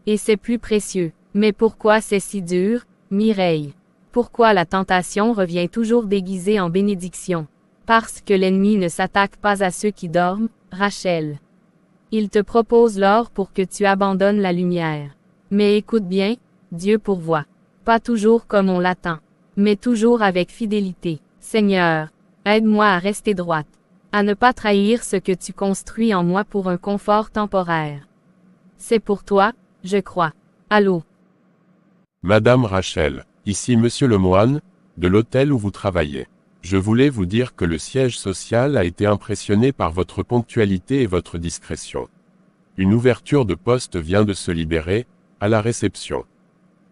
Et c'est plus précieux. Mais pourquoi c'est si dur, Mireille? Pourquoi la tentation revient toujours déguisée en bénédiction? Parce que l'ennemi ne s'attaque pas à ceux qui dorment, Rachel. Il te propose l'or pour que tu abandonnes la lumière. Mais écoute bien, Dieu pourvoit. Pas toujours comme on l'attend, mais toujours avec fidélité. Seigneur, aide-moi à rester droite, à ne pas trahir ce que tu construis en moi pour un confort temporaire. C'est pour toi, je crois. Allô?
Madame Rachel, ici Monsieur Lemoine, de l'hôtel où vous travaillez. Je voulais vous dire que le siège social a été impressionné par votre ponctualité et votre discrétion. Une ouverture de poste vient de se libérer, à la réception.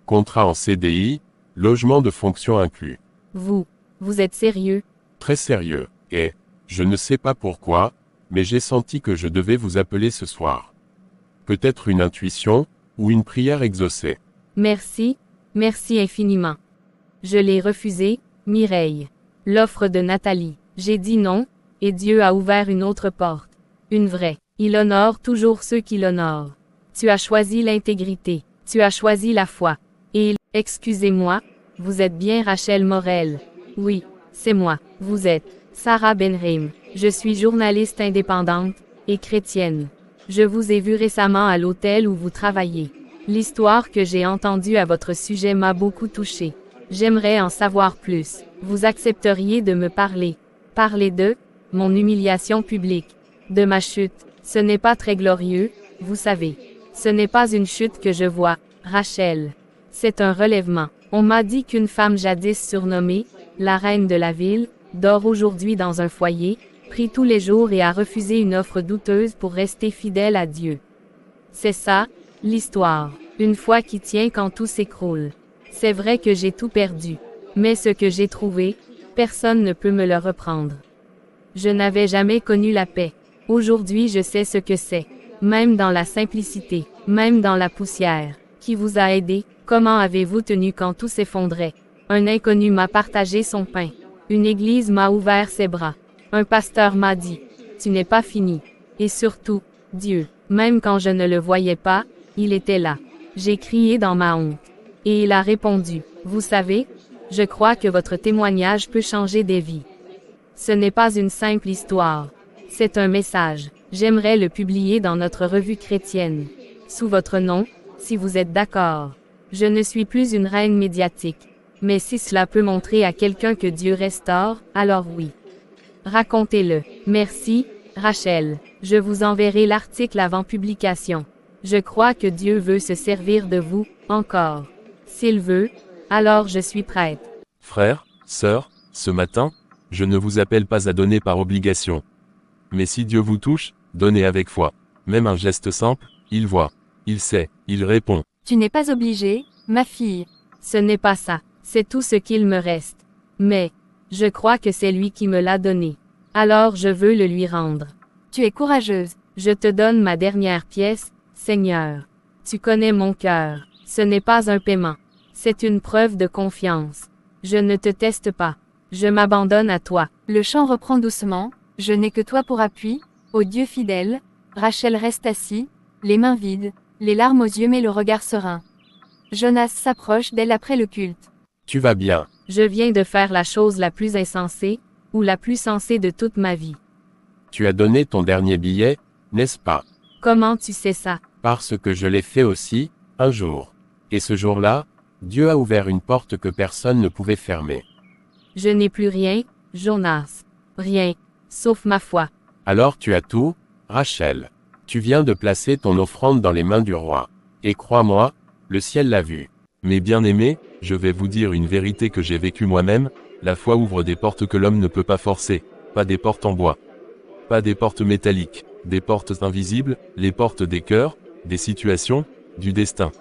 Contrat en CDI, logement de fonction inclus.
Vous êtes sérieux?
Très sérieux, et, je ne sais pas pourquoi, mais j'ai senti que je devais vous appeler ce soir. Peut-être une intuition, ou une prière exaucée.
Merci infiniment. Je l'ai refusé, Mireille. L'offre de Nathalie. J'ai dit non, et Dieu a ouvert une autre porte. Une vraie. Il honore toujours ceux qui l'honorent. Tu as choisi l'intégrité. Tu as choisi la foi. Et excusez-moi, vous êtes bien Rachel Morel. Oui, c'est moi. Vous êtes Sarah Benrahim. Je suis journaliste indépendante, et chrétienne. Je vous ai vu récemment à l'hôtel où vous travaillez. L'histoire que j'ai entendue à votre sujet m'a beaucoup touchée. J'aimerais en savoir plus. Vous accepteriez de me parler. Parler de mon humiliation publique, de ma chute. Ce n'est pas très glorieux, vous savez. Ce n'est pas une chute que je vois, Rachel. C'est un relèvement. On m'a dit qu'une femme jadis surnommée, la reine de la ville, dort aujourd'hui dans un foyer, prie tous les jours et a refusé une offre douteuse pour rester fidèle à Dieu. C'est ça, l'histoire. Une foi qui tient quand tout s'écroule. C'est vrai que j'ai tout perdu. Mais ce que j'ai trouvé, personne ne peut me le reprendre. Je n'avais jamais connu la paix. Aujourd'hui je sais ce que c'est. Même dans la simplicité, même dans la poussière. Qui vous a aidé? Comment avez-vous tenu quand tout s'effondrait? Un inconnu m'a partagé son pain. Une église m'a ouvert ses bras. Un pasteur m'a dit, tu n'es pas fini. Et surtout, Dieu, même quand je ne le voyais pas, il était là. J'ai crié dans ma honte. Et il a répondu, vous savez, je crois que votre témoignage peut changer des vies. Ce n'est pas une simple histoire. C'est un message. J'aimerais le publier dans notre revue chrétienne. Sous votre nom, si vous êtes d'accord. Je ne suis plus une reine médiatique. Mais si cela peut montrer à quelqu'un que Dieu restaure, alors oui. Racontez-le. Merci, Rachel. Je vous enverrai l'article avant publication. Je crois que Dieu veut se servir de vous, encore. S'il veut, alors je suis prête.
Frère, sœur, ce matin, je ne vous appelle pas à donner par obligation. Mais si Dieu vous touche, donnez avec foi. Même un geste simple, il voit. Il sait, il répond.
Tu n'es pas obligée, ma fille.
Ce n'est pas ça. C'est tout ce qu'il me reste. Mais, je crois que c'est lui qui me l'a donné. Alors je veux le lui rendre.
Tu es courageuse.
Je te donne ma dernière pièce, Seigneur. Tu connais mon cœur. Ce n'est pas un paiement. C'est une preuve de confiance. Je ne te teste pas. Je m'abandonne à toi.
Le chant reprend doucement. Je n'ai que toi pour appui. Ô Dieu fidèle. Rachel reste assis, les mains vides, les larmes aux yeux mais le regard serein. Jonas s'approche d'elle après le culte.
Tu vas bien.
Je viens de faire la chose la plus insensée, ou la plus sensée de toute ma vie.
Tu as donné ton dernier billet, n'est-ce pas?
Comment tu sais ça?
Parce que je l'ai fait aussi, un jour. Et ce jour-là, Dieu a ouvert une porte que personne ne pouvait fermer.
Je n'ai plus rien, Jonas. Rien, sauf ma foi.
Alors tu as tout, Rachel. Tu viens de placer ton offrande dans les mains du roi. Et crois-moi, le ciel l'a vu.
Mes bien-aimés, je vais vous dire une vérité que j'ai vécue moi-même, la foi ouvre des portes que l'homme ne peut pas forcer, pas des portes en bois. Pas des portes métalliques, des portes invisibles, les portes des cœurs, des situations, du destin.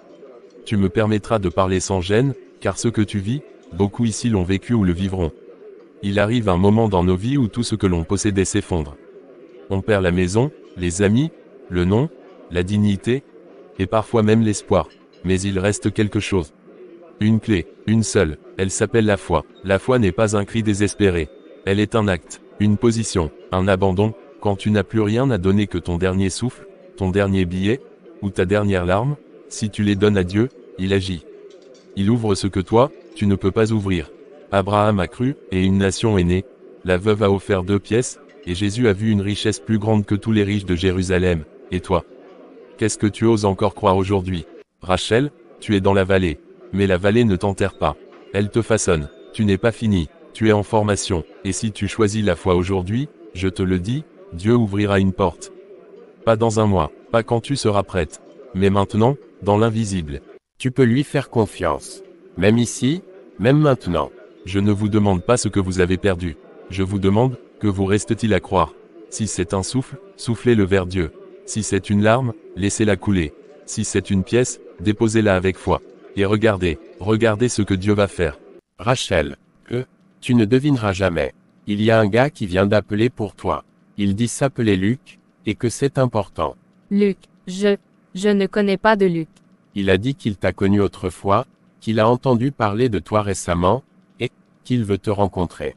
Tu me permettras de parler sans gêne, car ce que tu vis, beaucoup ici l'ont vécu ou le vivront. Il arrive un moment dans nos vies où tout ce que l'on possédait s'effondre. On perd la maison, les amis, le nom, la dignité, et parfois même l'espoir. Mais il reste quelque chose. Une clé, une seule, elle s'appelle la foi. La foi n'est pas un cri désespéré. Elle est un acte, une position, un abandon, quand tu n'as plus rien à donner que ton dernier souffle, ton dernier billet, ou ta dernière larme, si tu les donnes à Dieu, il agit. Il ouvre ce que toi, tu ne peux pas ouvrir. Abraham a cru, et une nation est née. La veuve a offert 2 pièces, et Jésus a vu une richesse plus grande que tous les riches de Jérusalem. Et toi? Qu'est-ce que tu oses encore croire aujourd'hui? Rachel, tu es dans la vallée. Mais la vallée ne t'enterre pas. Elle te façonne. Tu n'es pas fini. Tu es en formation. Et si tu choisis la foi aujourd'hui, je te le dis, Dieu ouvrira une porte. Pas dans un mois, pas quand tu seras prête. Mais maintenant, dans l'invisible.
Tu peux lui faire confiance. Même ici, même maintenant.
Je ne vous demande pas ce que vous avez perdu. Je vous demande, que vous reste-t-il à croire? Si c'est un souffle, soufflez-le vers Dieu. Si c'est une larme, laissez-la couler. Si c'est une pièce, déposez-la avec foi. Et regardez ce que Dieu va faire.
Rachel, tu ne devineras jamais. Il y a un gars qui vient d'appeler pour toi. Il dit s'appeler Luc, et que c'est important.
Luc, je ne connais pas de Luc.
Il a dit qu'il t'a connu autrefois, qu'il a entendu parler de toi récemment, et qu'il veut te rencontrer.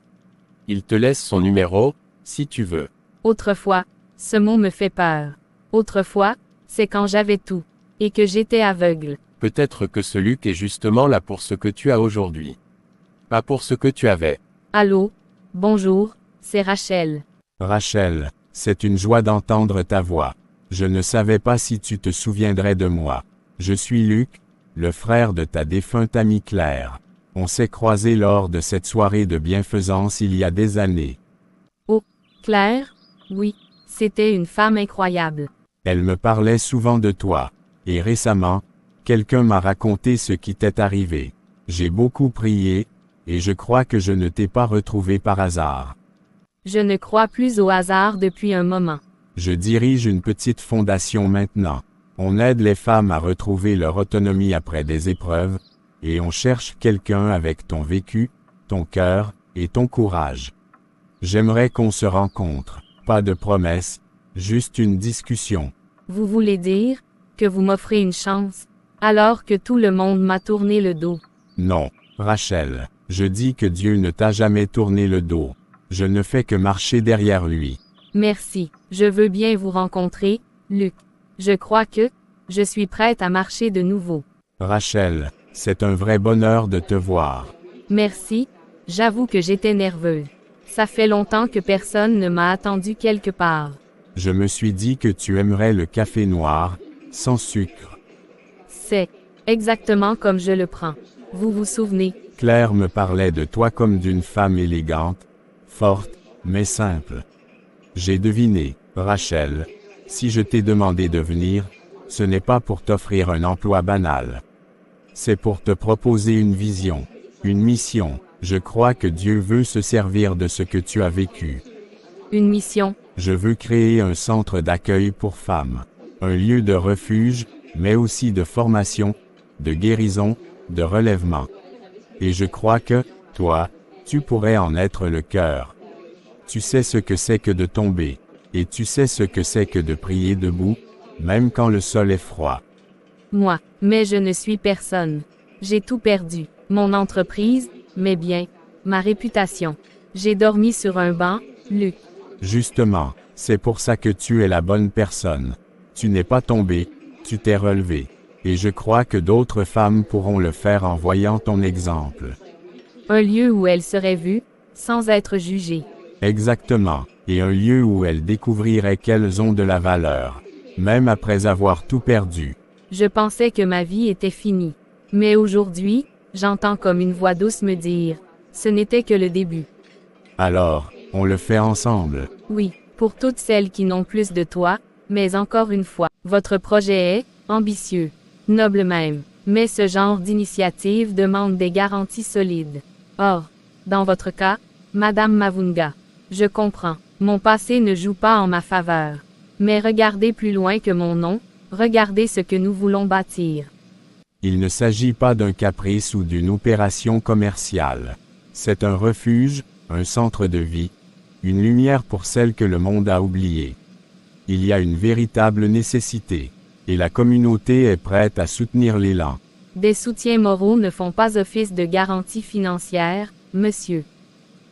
Il te laisse son numéro, si tu veux.
Autrefois, ce mot me fait peur. Autrefois, c'est quand j'avais tout, et que j'étais aveugle.
Peut-être que ce Luc est justement là pour ce que tu as aujourd'hui. Pas pour ce que tu avais.
Allô? Bonjour, c'est Rachel.
Rachel, c'est une joie d'entendre ta voix. Je ne savais pas si tu te souviendrais de moi. Je suis Luc, le frère de ta défunte amie Claire. On s'est croisés lors de cette soirée de bienfaisance il y a des années.
Oh, Claire? Oui, c'était une femme incroyable.
Elle me parlait souvent de toi. Et récemment, quelqu'un m'a raconté ce qui t'est arrivé. J'ai beaucoup prié, et je crois que je ne t'ai pas retrouvé par hasard.
Je ne crois plus au hasard depuis un moment.
Je dirige une petite fondation maintenant. On aide les femmes à retrouver leur autonomie après des épreuves, et on cherche quelqu'un avec ton vécu, ton cœur, et ton courage. J'aimerais qu'on se rencontre. Pas de promesse, juste une discussion.
Vous voulez dire que vous m'offrez une chance, alors que tout le monde m'a tourné le dos?
Non, Rachel, je dis que Dieu ne t'a jamais tourné le dos. Je ne fais que marcher derrière lui.
Merci, je veux bien vous rencontrer, Luc. Je crois que je suis prête à marcher de nouveau.
Rachel, c'est un vrai bonheur de te voir.
Merci, j'avoue que j'étais nerveuse. Ça fait longtemps que personne ne m'a attendu quelque part.
Je me suis dit que tu aimerais le café noir, sans sucre.
C'est exactement comme je le prends. Vous vous souvenez?
Claire me parlait de toi comme d'une femme élégante, forte, mais simple. J'ai deviné, Rachel. Si je t'ai demandé de venir, ce n'est pas pour t'offrir un emploi banal. C'est pour te proposer une vision, une mission. Je crois que Dieu veut se servir de ce que tu as vécu.
Une mission?
Je veux créer un centre d'accueil pour femmes. Un lieu de refuge, mais aussi de formation, de guérison, de relèvement. Et je crois que, toi, tu pourrais en être le cœur. Tu sais ce que c'est que de tomber. Et tu sais ce que c'est que de prier debout, même quand le sol est froid.
Moi, mais je ne suis personne. J'ai tout perdu. Mon entreprise, mes biens, ma réputation. J'ai dormi sur un banc, Luc.
Justement, c'est pour ça que tu es la bonne personne. Tu n'es pas tombé, tu t'es relevé. Et je crois que d'autres femmes pourront le faire en voyant ton exemple.
Un lieu où elles seraient vues, sans être jugées.
Exactement, et un lieu où elles découvriraient qu'elles ont de la valeur, même après avoir tout perdu.
Je pensais que ma vie était finie. Mais aujourd'hui, j'entends comme une voix douce me dire, ce n'était que le début.
Alors, on le fait ensemble.
Oui, pour toutes celles qui n'ont plus de toi, mais encore une fois, votre projet est ambitieux, noble même. Mais ce genre d'initiative demande des garanties solides. Or, dans votre cas, Madame Mavunga, je comprends, mon passé ne joue pas en ma faveur. Mais regardez plus loin que mon nom, regardez ce que nous voulons bâtir.
Il ne s'agit pas d'un caprice ou d'une opération commerciale. C'est un refuge, un centre de vie, une lumière pour celles que le monde a oubliées. Il y a une véritable nécessité, et la communauté est prête à soutenir l'élan.
Des soutiens moraux ne font pas office de garantie financière, monsieur.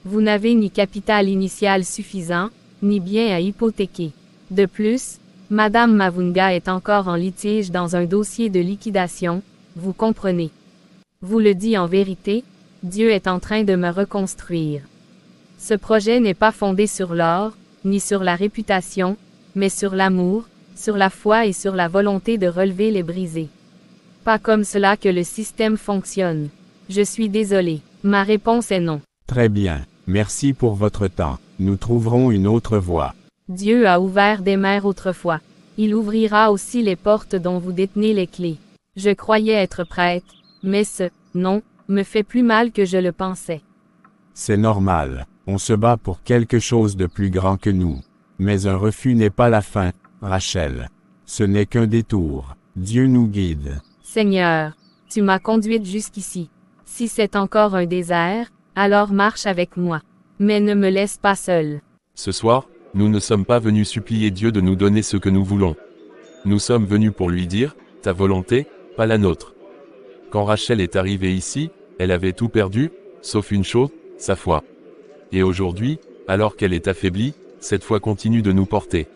Vous n'avez ni capital initial suffisant, ni bien à hypothéquer. De plus, Madame Mavunga est encore en litige dans un dossier de liquidation, vous comprenez. Vous le dis en vérité, Dieu est en train de me reconstruire. Ce projet n'est pas fondé sur l'or, ni sur la réputation, mais sur l'amour, sur la foi et sur la volonté de relever les brisés. Pas comme cela que le système fonctionne. Je suis désolé. Ma réponse est non.
Très bien. Merci pour votre temps. Nous trouverons une autre voie.
Dieu a ouvert des mers autrefois. Il ouvrira aussi les portes dont vous détenez les clés. Je croyais être prête, mais ce « non » me fait plus mal que je le pensais.
C'est normal. On se bat pour quelque chose de plus grand que nous. Mais un refus n'est pas la fin, Rachel. Ce n'est qu'un détour. Dieu nous guide.
Seigneur, tu m'as conduite jusqu'ici. Si c'est encore un désert, alors marche avec moi. Mais ne me laisse pas seule.
Ce soir, nous ne sommes pas venus supplier Dieu de nous donner ce que nous voulons. Nous sommes venus pour lui dire, ta volonté, pas la nôtre. Quand Rachel est arrivée ici, elle avait tout perdu, sauf une chose, sa foi. Et aujourd'hui, alors qu'elle est affaiblie, cette foi continue de nous porter.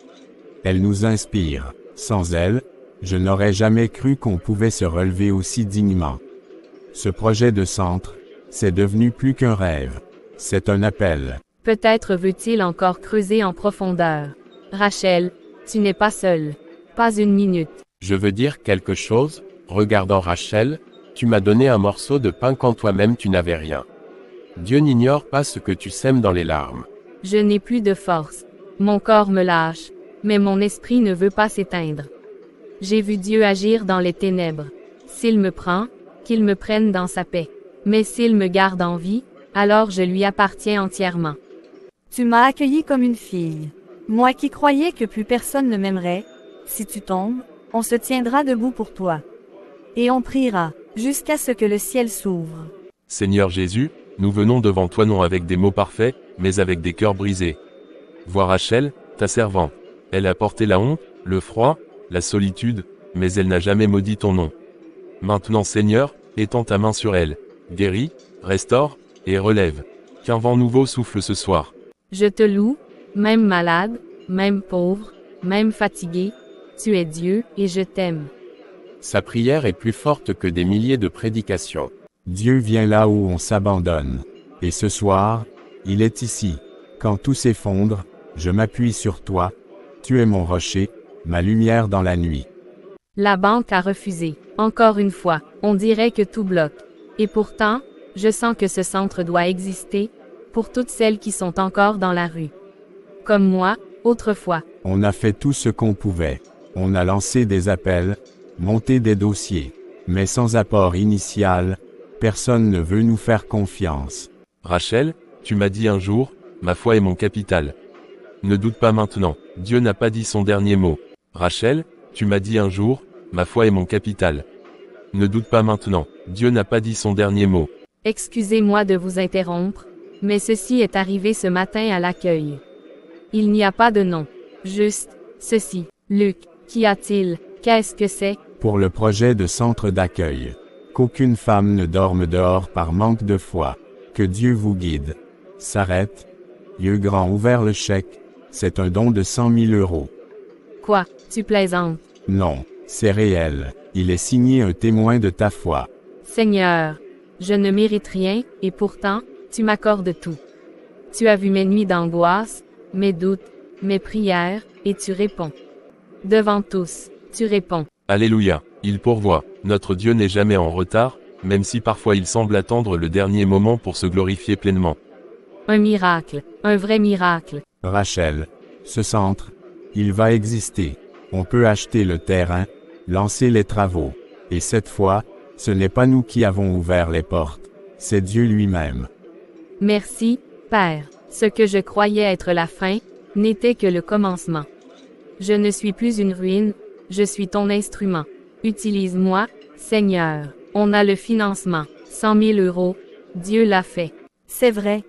Elle nous inspire. Sans elle, je n'aurais jamais cru qu'on pouvait se relever aussi dignement. Ce projet de centre, c'est devenu plus qu'un rêve. C'est un appel.
Peut-être veut-il encore creuser en profondeur. Rachel, tu n'es pas seule. Pas une minute.
Je veux dire quelque chose, regardant Rachel, tu m'as donné un morceau de pain quand toi-même tu n'avais rien. Dieu n'ignore pas ce que tu sèmes dans les larmes.
Je n'ai plus de force. Mon corps me lâche, mais mon esprit ne veut pas s'éteindre. J'ai vu Dieu agir dans les ténèbres. S'il me prend, qu'il me prenne dans sa paix. Mais s'il me garde en vie, alors je lui appartiens entièrement.
Tu m'as accueilli comme une fille. Moi qui croyais que plus personne ne m'aimerait, si tu tombes, on se tiendra debout pour toi. Et on priera, jusqu'à ce que le ciel s'ouvre.
Seigneur Jésus, nous venons devant toi non avec des mots parfaits, mais avec des cœurs brisés. Vois Rachel, ta servante. Elle a porté la honte, le froid, la solitude, mais elle n'a jamais maudit ton nom. Maintenant Seigneur, étends ta main sur elle. Guéris, restaure, et relève. Qu'un vent nouveau souffle ce soir.
Je te loue, même malade, même pauvre, même fatigué, tu es Dieu et je t'aime.
Sa prière est plus forte que des milliers de prédications.
Dieu vient là où on s'abandonne. Et ce soir, il est ici. Quand tout s'effondre, je m'appuie sur toi. Tu es mon rocher, ma lumière dans la nuit.
La banque a refusé. Encore une fois, on dirait que tout bloque. Et pourtant, je sens que ce centre doit exister, pour toutes celles qui sont encore dans la rue. Comme moi, autrefois.
On a fait tout ce qu'on pouvait. On a lancé des appels, monté des dossiers. Mais sans apport initial, personne ne veut nous faire confiance.
Rachel, tu m'as dit un jour, ma foi est mon capital. Ne doute pas maintenant, Dieu n'a pas dit son dernier mot. Rachel, tu m'as dit un jour, ma foi est mon capital. Ne doute pas maintenant, Dieu n'a pas dit son dernier mot.
Excusez-moi de vous interrompre, mais ceci est arrivé ce matin à l'accueil. Il n'y a pas de nom. Juste, ceci. Luc, qu'y a-t-il? Qu'est-ce que c'est?
Pour le projet de centre d'accueil. Qu'aucune femme ne dorme dehors par manque de foi. Que Dieu vous guide. S'arrête. Yeux grands ouverts le chèque. C'est un don de 100 000 euros.
Quoi, tu plaisantes?
Non, c'est réel. Il est signé un témoin de ta foi.
Seigneur, je ne mérite rien, et pourtant, tu m'accordes tout. Tu as vu mes nuits d'angoisse, mes doutes, mes prières, et tu réponds. Devant tous, tu réponds.
Alléluia, il pourvoit. Notre Dieu n'est jamais en retard, même si parfois il semble attendre le dernier moment pour se glorifier pleinement.
Un miracle, un vrai miracle.
Rachel, ce centre, il va exister. On peut acheter le terrain, lancer les travaux. Et cette fois, ce n'est pas nous qui avons ouvert les portes, c'est Dieu lui-même.
Merci, Père. Ce que je croyais être la fin, n'était que le commencement. Je ne suis plus une ruine, je suis ton instrument. Utilise-moi, Seigneur. On a le financement. 100 000 euros. Dieu l'a fait.
C'est vrai,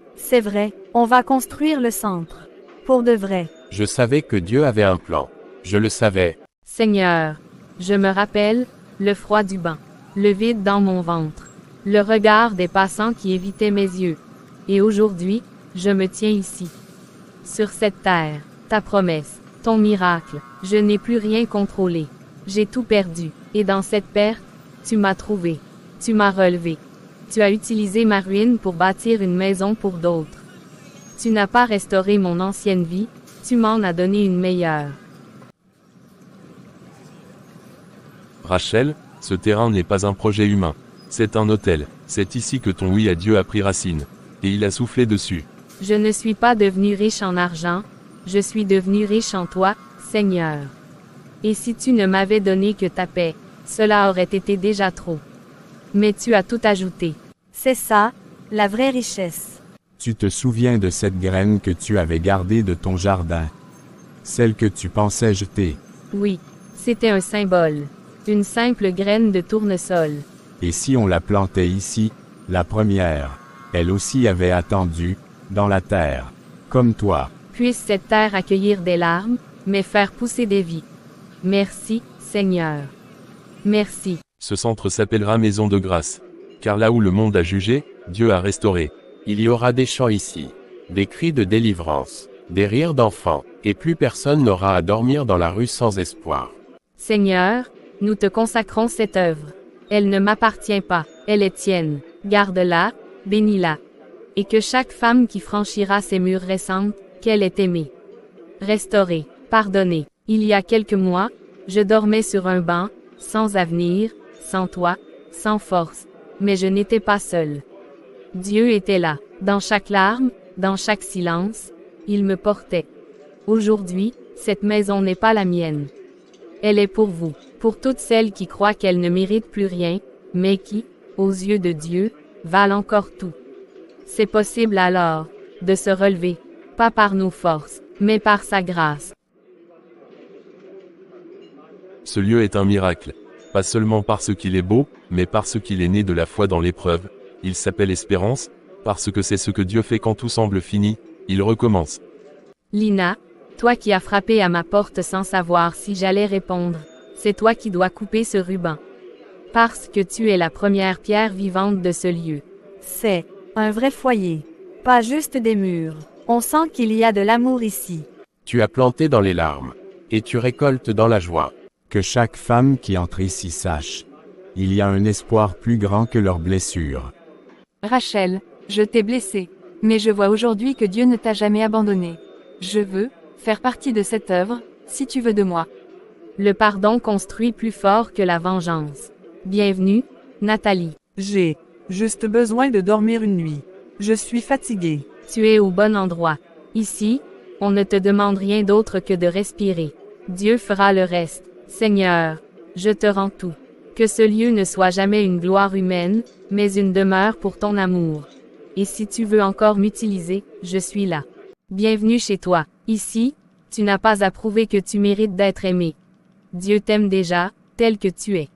on va construire le centre. Pour de vrai.
Je savais que Dieu avait un plan. Je le savais.
Seigneur, je me rappelle, le froid du banc, le vide dans mon ventre, le regard des passants qui évitaient mes yeux. Et aujourd'hui, je me tiens ici. Sur cette terre, ta promesse, ton miracle, je n'ai plus rien contrôlé. J'ai tout perdu. Et dans cette perte, tu m'as trouvé. Tu m'as relevé. Tu as utilisé ma ruine pour bâtir une maison pour d'autres. Tu n'as pas restauré mon ancienne vie, tu m'en as donné une meilleure.
Rachel, ce terrain n'est pas un projet humain. C'est un hôtel. C'est ici que ton oui à Dieu a pris racine. Et il a soufflé dessus.
Je ne suis pas devenu riche en argent, je suis devenu riche en toi, Seigneur. Et si tu ne m'avais donné que ta paix, cela aurait été déjà trop. Mais tu as tout ajouté.
C'est ça, la vraie richesse.
Tu te souviens de cette graine que tu avais gardée de ton jardin? Celle que tu pensais jeter.
Oui, c'était un symbole. Une simple graine de tournesol.
Et si on la plantait ici, la première, elle aussi avait attendu, dans la terre, comme toi.
Puisse cette terre accueillir des larmes, mais faire pousser des vies. Merci, Seigneur. Merci.
Ce centre s'appellera Maison de Grâce. Car là où le monde a jugé, Dieu a restauré.
Il y aura des chants ici, des cris de délivrance, des rires d'enfants, et plus personne n'aura à dormir dans la rue sans espoir.
Seigneur, nous te consacrons cette œuvre. Elle ne m'appartient pas, elle est tienne. Garde-la, bénis-la. Et que chaque femme qui franchira ces murs ressente qu'elle est aimée. Restaurée, pardonnée. Il y a quelques mois, je dormais sur un banc, sans avenir, sans toit, sans force. Mais je n'étais pas seule. Dieu était là, dans chaque larme, dans chaque silence, il me portait. Aujourd'hui, cette maison n'est pas la mienne. Elle est pour vous, pour toutes celles qui croient qu'elles ne méritent plus rien, mais qui, aux yeux de Dieu, valent encore tout. C'est possible alors, de se relever, pas par nos forces, mais par sa grâce.
Ce lieu est un miracle. Pas seulement parce qu'il est beau, mais parce qu'il est né de la foi dans l'épreuve. Il s'appelle Espérance, parce que c'est ce que Dieu fait quand tout semble fini, il recommence.
Lina, toi qui as frappé à ma porte sans savoir si j'allais répondre, c'est toi qui dois couper ce ruban. Parce que tu es la première pierre vivante de ce lieu.
C'est un vrai foyer. Pas juste des murs. On sent qu'il y a de l'amour ici.
Tu as planté dans les larmes, et tu récoltes dans la joie.
Que chaque femme qui entre ici sache. Il y a un espoir plus grand que leurs blessures.
Rachel, je t'ai blessée. Mais je vois aujourd'hui que Dieu ne t'a jamais abandonné. Je veux faire partie de cette œuvre, si tu veux de moi.
Le pardon construit plus fort que la vengeance. Bienvenue, Nathalie.
J'ai juste besoin de dormir une nuit. Je suis fatiguée.
Tu es au bon endroit. Ici, on ne te demande rien d'autre que de respirer. Dieu fera le reste. Seigneur, je te rends tout. Que ce lieu ne soit jamais une gloire humaine, mais une demeure pour ton amour. Et si tu veux encore m'utiliser, je suis là. Bienvenue chez toi. Ici, tu n'as pas à prouver que tu mérites d'être aimé. Dieu t'aime déjà, tel que tu es.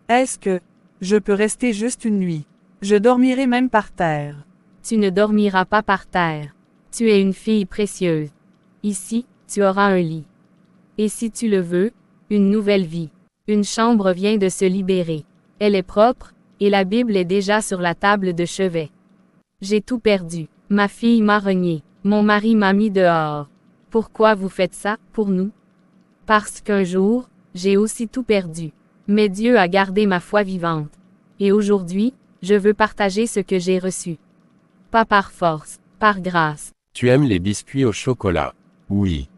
Est-ce que je peux rester juste une nuit? Je dormirai même par terre.
Tu ne dormiras pas par terre. Tu es une fille précieuse. Ici, tu auras un lit. Et si tu le veux, une nouvelle vie. Une chambre vient de se libérer. Elle est propre, et la Bible est déjà sur la table de chevet. J'ai tout perdu. Ma fille m'a renié. Mon mari m'a mis dehors. Pourquoi vous faites ça, pour nous? Parce qu'un jour, j'ai aussi tout perdu. Mais Dieu a gardé ma foi vivante. Et aujourd'hui, je veux partager ce que j'ai reçu. Pas par force, par grâce.
Tu aimes les biscuits au chocolat?
Oui.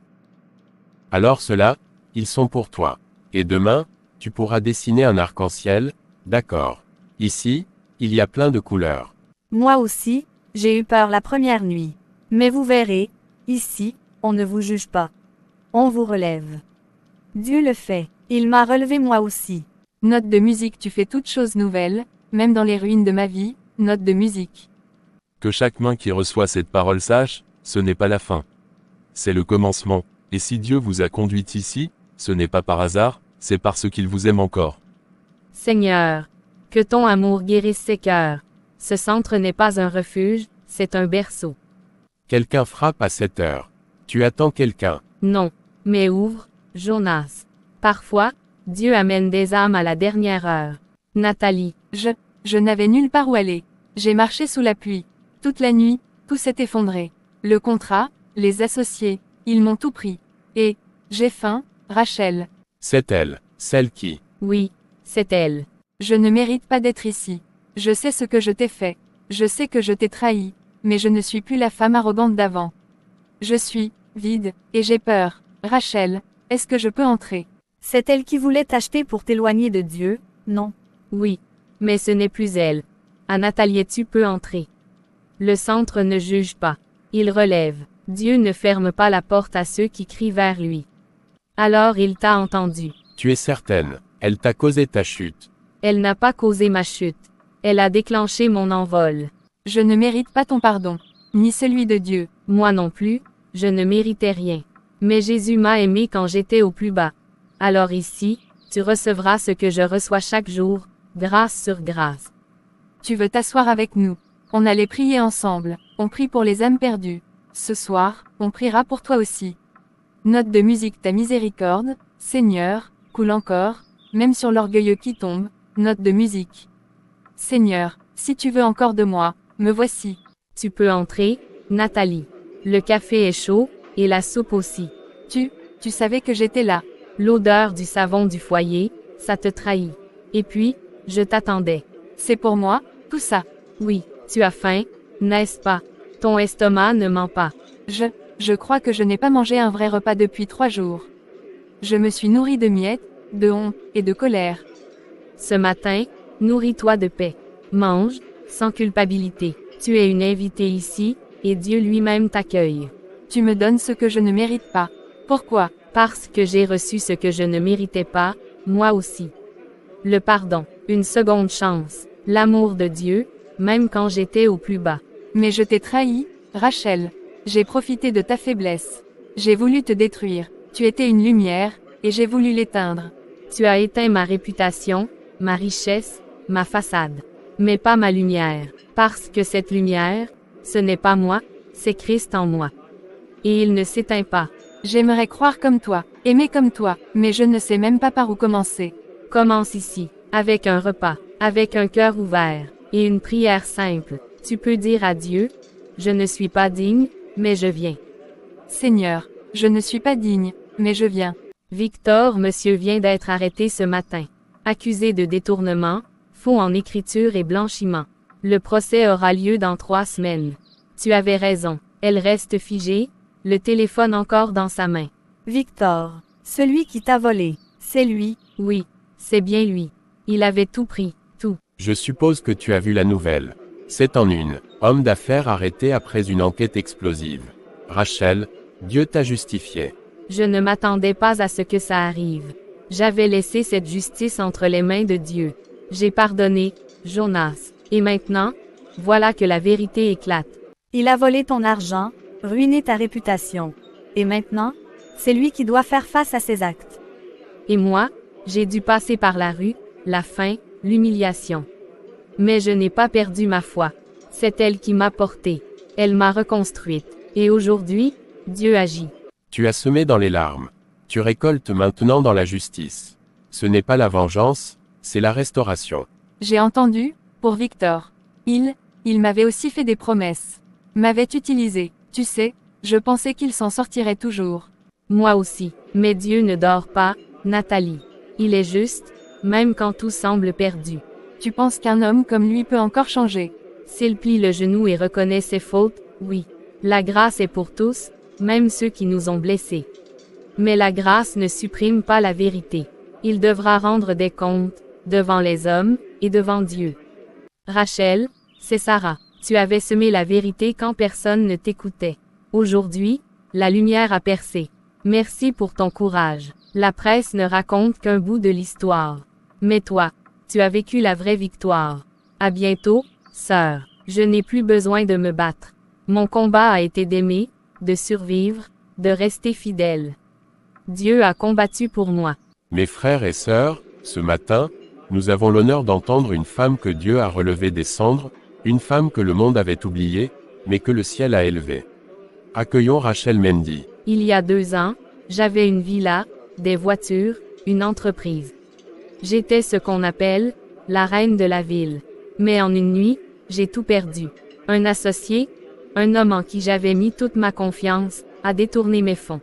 Alors ceux-là, ils sont pour toi. Et demain, tu pourras dessiner un arc-en-ciel, d'accord. Ici, il y a plein de couleurs.
Moi aussi, j'ai eu peur la première nuit. Mais vous verrez, ici, on ne vous juge pas. On vous relève. Dieu le fait. Il m'a relevé moi aussi.
Note de musique. Tu fais toutes choses nouvelles, même dans les ruines de ma vie. Note de musique.
Que chaque main qui reçoit cette parole sache, ce n'est pas la fin. C'est le commencement, et si Dieu vous a conduit ici, ce n'est pas par hasard, c'est parce qu'il vous aime encore.
Seigneur, que ton amour guérisse ces cœurs. Ce centre n'est pas un refuge, c'est un berceau.
Quelqu'un frappe à cette heure. Tu attends quelqu'un.
Non, mais ouvre, Jonas. Parfois, Dieu amène des âmes à la dernière heure. Nathalie.
Je n'avais nulle part où aller. J'ai marché sous la pluie. Toute la nuit, tout s'est effondré. Le contrat, les associés, ils m'ont tout pris. Et, j'ai faim, Rachel.
C'est elle, celle qui.
Oui, c'est elle.
Je ne mérite pas d'être ici. Je sais ce que je t'ai fait. Je sais que je t'ai trahi. Mais je ne suis plus la femme arrogante d'avant. Je suis vide, et j'ai peur. Rachel, est-ce que je peux entrer?
C'est elle qui voulait t'acheter pour t'éloigner de Dieu, non?
Oui, mais ce n'est plus elle. À Nathalie, tu peux entrer. Le centre ne juge pas. Il relève. Dieu ne ferme pas la porte à ceux qui crient vers lui. Alors il t'a entendu.
Tu es certaine, elle t'a causé ta chute.
Elle n'a pas causé ma chute. Elle a déclenché mon envol.
Je ne mérite pas ton pardon, ni celui de Dieu.
Moi non plus, je ne méritais rien. Mais Jésus m'a aimé quand j'étais au plus bas. Alors ici, tu recevras ce que je reçois chaque jour, grâce sur grâce.
Tu veux t'asseoir avec nous. On allait prier ensemble, on prie pour les âmes perdues. Ce soir, on priera pour toi aussi. Note de musique. Ta miséricorde, Seigneur, coule encore, même sur l'orgueilleux qui tombe. Note de musique. Seigneur, si tu veux encore de moi, me voici.
Tu peux entrer, Nathalie. Le café est chaud, et la soupe aussi.
Tu savais que j'étais là.
L'odeur du savon du foyer, ça te trahit. Et puis, je t'attendais.
C'est pour moi, tout ça.
Oui, tu as faim, n'est-ce pas? Ton estomac ne ment pas.
Je crois que je n'ai pas mangé un vrai repas depuis 3 jours. Je me suis nourri de miettes, de honte, et de colère.
Ce matin, nourris-toi de paix. Mange, sans culpabilité. Tu es une invitée ici, et Dieu lui-même t'accueille.
Tu me donnes ce que je ne mérite pas. Pourquoi?
Parce que j'ai reçu ce que je ne méritais pas, moi aussi. Le pardon, une seconde chance, l'amour de Dieu, même quand j'étais au plus bas.
Mais je t'ai trahi, Rachel. J'ai profité de ta faiblesse. J'ai voulu te détruire. Tu étais une lumière, et j'ai voulu l'éteindre.
Tu as éteint ma réputation, ma richesse, ma façade. Mais pas ma lumière. Parce que cette lumière, ce n'est pas moi, c'est Christ en moi. Et il ne s'éteint pas.
J'aimerais croire comme toi, aimer comme toi, mais je ne sais même pas par où commencer.
Commence ici, avec un repas, avec un cœur ouvert, et une prière simple. Tu peux dire à Dieu, je ne suis pas digne, mais je viens.
Seigneur, je ne suis pas digne, mais je viens.
Victor, monsieur vient d'être arrêté ce matin. Accusé de détournement, faux en écriture et blanchiment. Le procès aura lieu dans 3 semaines. Tu avais raison, elle reste figée, le téléphone encore dans sa main.
Victor, celui qui t'a volé, c'est lui.
Oui, c'est bien lui. Il avait tout pris, tout.
Je suppose que tu as vu la nouvelle. C'est en une. Homme d'affaires arrêté après une enquête explosive. Rachel, Dieu t'a justifié.
Je ne m'attendais pas à ce que ça arrive. J'avais laissé cette justice entre les mains de Dieu. J'ai pardonné, Jonas. Et maintenant, voilà que la vérité éclate.
Il a volé ton argent, ruiné ta réputation. Et maintenant, c'est lui qui doit faire face à ses actes.
Et moi, j'ai dû passer par la rue, la faim, l'humiliation. Mais je n'ai pas perdu ma foi. C'est elle qui m'a portée. Elle m'a reconstruite. Et aujourd'hui, Dieu agit.
Tu as semé dans les larmes. Tu récoltes maintenant dans la justice. Ce n'est pas la vengeance, c'est la restauration.
J'ai entendu, pour Victor. Il m'avait aussi fait des promesses. M'avait utilisé. Tu sais, je pensais qu'il s'en sortirait toujours.
Moi aussi. Mais Dieu ne dort pas, Nathalie. Il est juste, même quand tout semble perdu.
Tu penses qu'un homme comme lui peut encore changer?
S'il plie le genou et reconnaît ses fautes, oui. La grâce est pour tous, même ceux qui nous ont blessés. Mais la grâce ne supprime pas la vérité. Il devra rendre des comptes, devant les hommes, et devant Dieu. Rachel, c'est Sarah. Tu avais semé la vérité quand personne ne t'écoutait. Aujourd'hui, la lumière a percé. Merci pour ton courage. La presse ne raconte qu'un bout de l'histoire. Mais toi, tu as vécu la vraie victoire. À bientôt, sœur. Je n'ai plus besoin de me battre. Mon combat a été d'aimer, de survivre, de rester fidèle. Dieu a combattu pour moi.
Mes frères et sœurs, ce matin, nous avons l'honneur d'entendre une femme que Dieu a relevée des cendres, une femme que le monde avait oubliée, mais que le ciel a élevée. Accueillons Rachel Mendy.
Il y a 2 ans, j'avais une villa, des voitures, une entreprise. J'étais ce qu'on appelle la reine de la ville. Mais en une nuit, j'ai tout perdu. Un associé, un homme en qui j'avais mis toute ma confiance, a détourné mes fonds.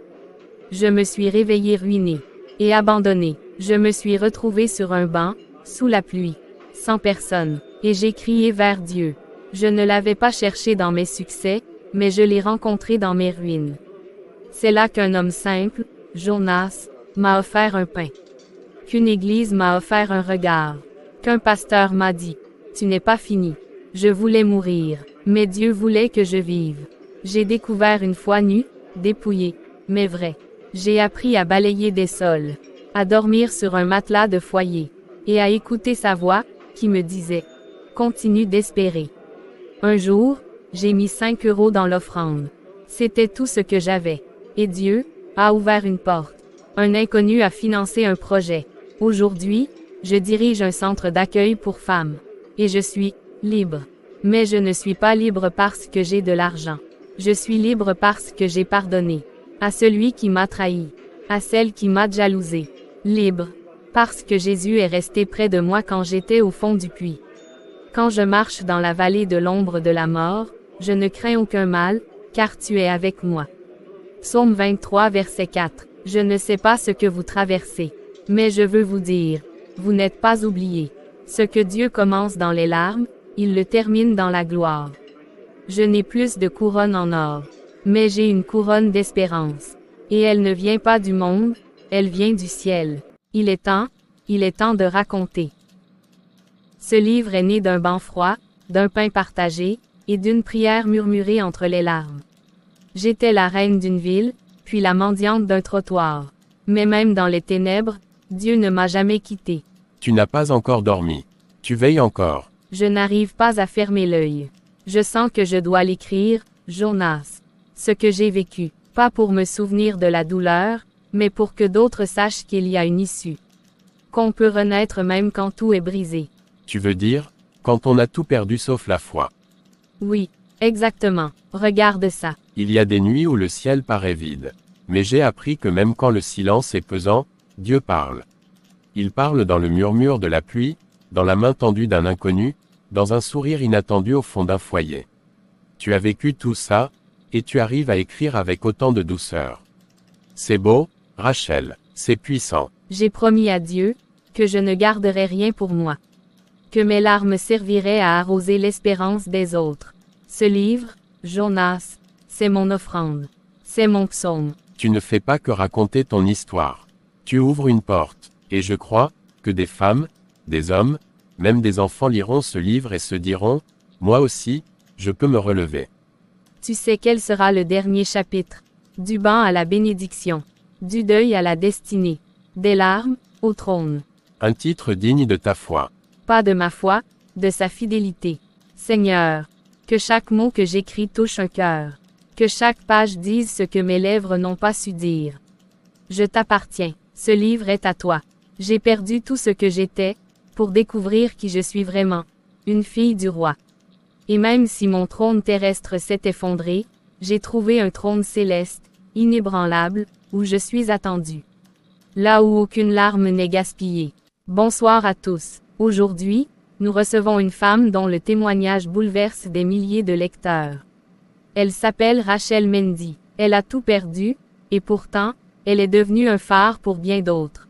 Je me suis réveillée ruinée et abandonnée. Je me suis retrouvée sur un banc, sous la pluie, sans personne, et j'ai crié vers Dieu. Je ne l'avais pas cherché dans mes succès, mais je l'ai rencontré dans mes ruines. C'est là qu'un homme simple, Jonas, m'a offert un pain. Qu'une église m'a offert un regard. Qu'un pasteur m'a dit, tu n'es pas fini. Je voulais mourir, mais Dieu voulait que je vive. J'ai découvert une foi nue, dépouillée, mais vraie. J'ai appris à balayer des sols, à dormir sur un matelas de foyer, et à écouter sa voix, qui me disait, continue d'espérer. Un jour, j'ai mis 5 € dans l'offrande. C'était tout ce que j'avais. Et Dieu a ouvert une porte. Un inconnu a financé un projet. Aujourd'hui, je dirige un centre d'accueil pour femmes. Et je suis libre. Mais je ne suis pas libre parce que j'ai de l'argent. Je suis libre parce que j'ai pardonné. À celui qui m'a trahi. À celle qui m'a jalousé. Libre. Parce que Jésus est resté près de moi quand j'étais au fond du puits. Quand je marche dans la vallée de l'ombre de la mort, je ne crains aucun mal, car tu es avec moi. Psaume 23 verset 4. Je ne sais pas ce que vous traversez. Mais je veux vous dire, vous n'êtes pas oubliés. Ce que Dieu commence dans les larmes, il le termine dans la gloire. Je n'ai plus de couronne en or. Mais j'ai une couronne d'espérance. Et elle ne vient pas du monde, elle vient du ciel. Il est temps de raconter. Ce livre est né d'un banc froid, d'un pain partagé, et d'une prière murmurée entre les larmes. J'étais la reine d'une ville, puis la mendiante d'un trottoir. Mais même dans les ténèbres, Dieu ne m'a jamais quitté.
Tu n'as pas encore dormi. Tu veilles encore.
Je n'arrive pas à fermer l'œil. Je sens que je dois l'écrire, Jonas. Ce que j'ai vécu, pas pour me souvenir de la douleur, mais pour que d'autres sachent qu'il y a une issue. Qu'on peut renaître même quand tout est brisé.
Tu veux dire, quand on a tout perdu sauf la foi.
Oui, exactement. Regarde ça.
Il y a des nuits où le ciel paraît vide. Mais j'ai appris que même quand le silence est pesant, Dieu parle. Il parle dans le murmure de la pluie, dans la main tendue d'un inconnu, dans un sourire inattendu au fond d'un foyer. Tu as vécu tout ça, et tu arrives à écrire avec autant de douceur. C'est beau, Rachel, c'est puissant.
J'ai promis à Dieu que je ne garderai rien pour moi. Que mes larmes serviraient à arroser l'espérance des autres. Ce livre, Jonas, c'est mon offrande. C'est mon psaume.
Tu ne fais pas que raconter ton histoire. Tu ouvres une porte, et je crois que des femmes, des hommes, même des enfants liront ce livre et se diront, moi aussi, je peux me relever.
Tu sais quel sera le dernier chapitre. Du banc à la bénédiction. Du deuil à la destinée. Des larmes, au trône.
Un titre digne de ta foi.
Pas de ma foi, de sa fidélité. Seigneur, que chaque mot que j'écris touche un cœur. Que chaque page dise ce que mes lèvres n'ont pas su dire. Je t'appartiens, ce livre est à toi. J'ai perdu tout ce que j'étais, pour découvrir qui je suis vraiment, une fille du roi. Et même si mon trône terrestre s'est effondré, j'ai trouvé un trône céleste, inébranlable, où je suis attendu. Là où aucune larme n'est gaspillée. Bonsoir à tous. Aujourd'hui, nous recevons une femme dont le témoignage bouleverse des milliers de lecteurs. Elle s'appelle Rachel Mendy. Elle a tout perdu, et pourtant, elle est devenue un phare pour bien d'autres.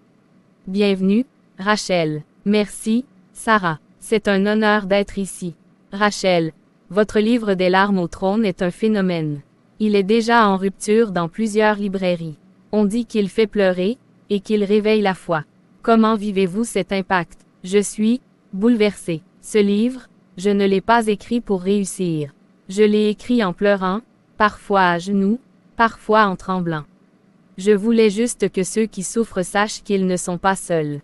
Bienvenue, Rachel. Merci, Sarah. C'est un honneur d'être ici. Rachel, votre livre des larmes au trône est un phénomène. Il est déjà en rupture dans plusieurs librairies. On dit qu'il fait pleurer, et qu'il réveille la foi. Comment vivez-vous cet impact? Je suis bouleversée. Ce livre, je ne l'ai pas écrit pour réussir. Je l'ai écrit en pleurant, parfois à genoux, parfois en tremblant. Je voulais juste que ceux qui souffrent sachent qu'ils ne sont pas seuls.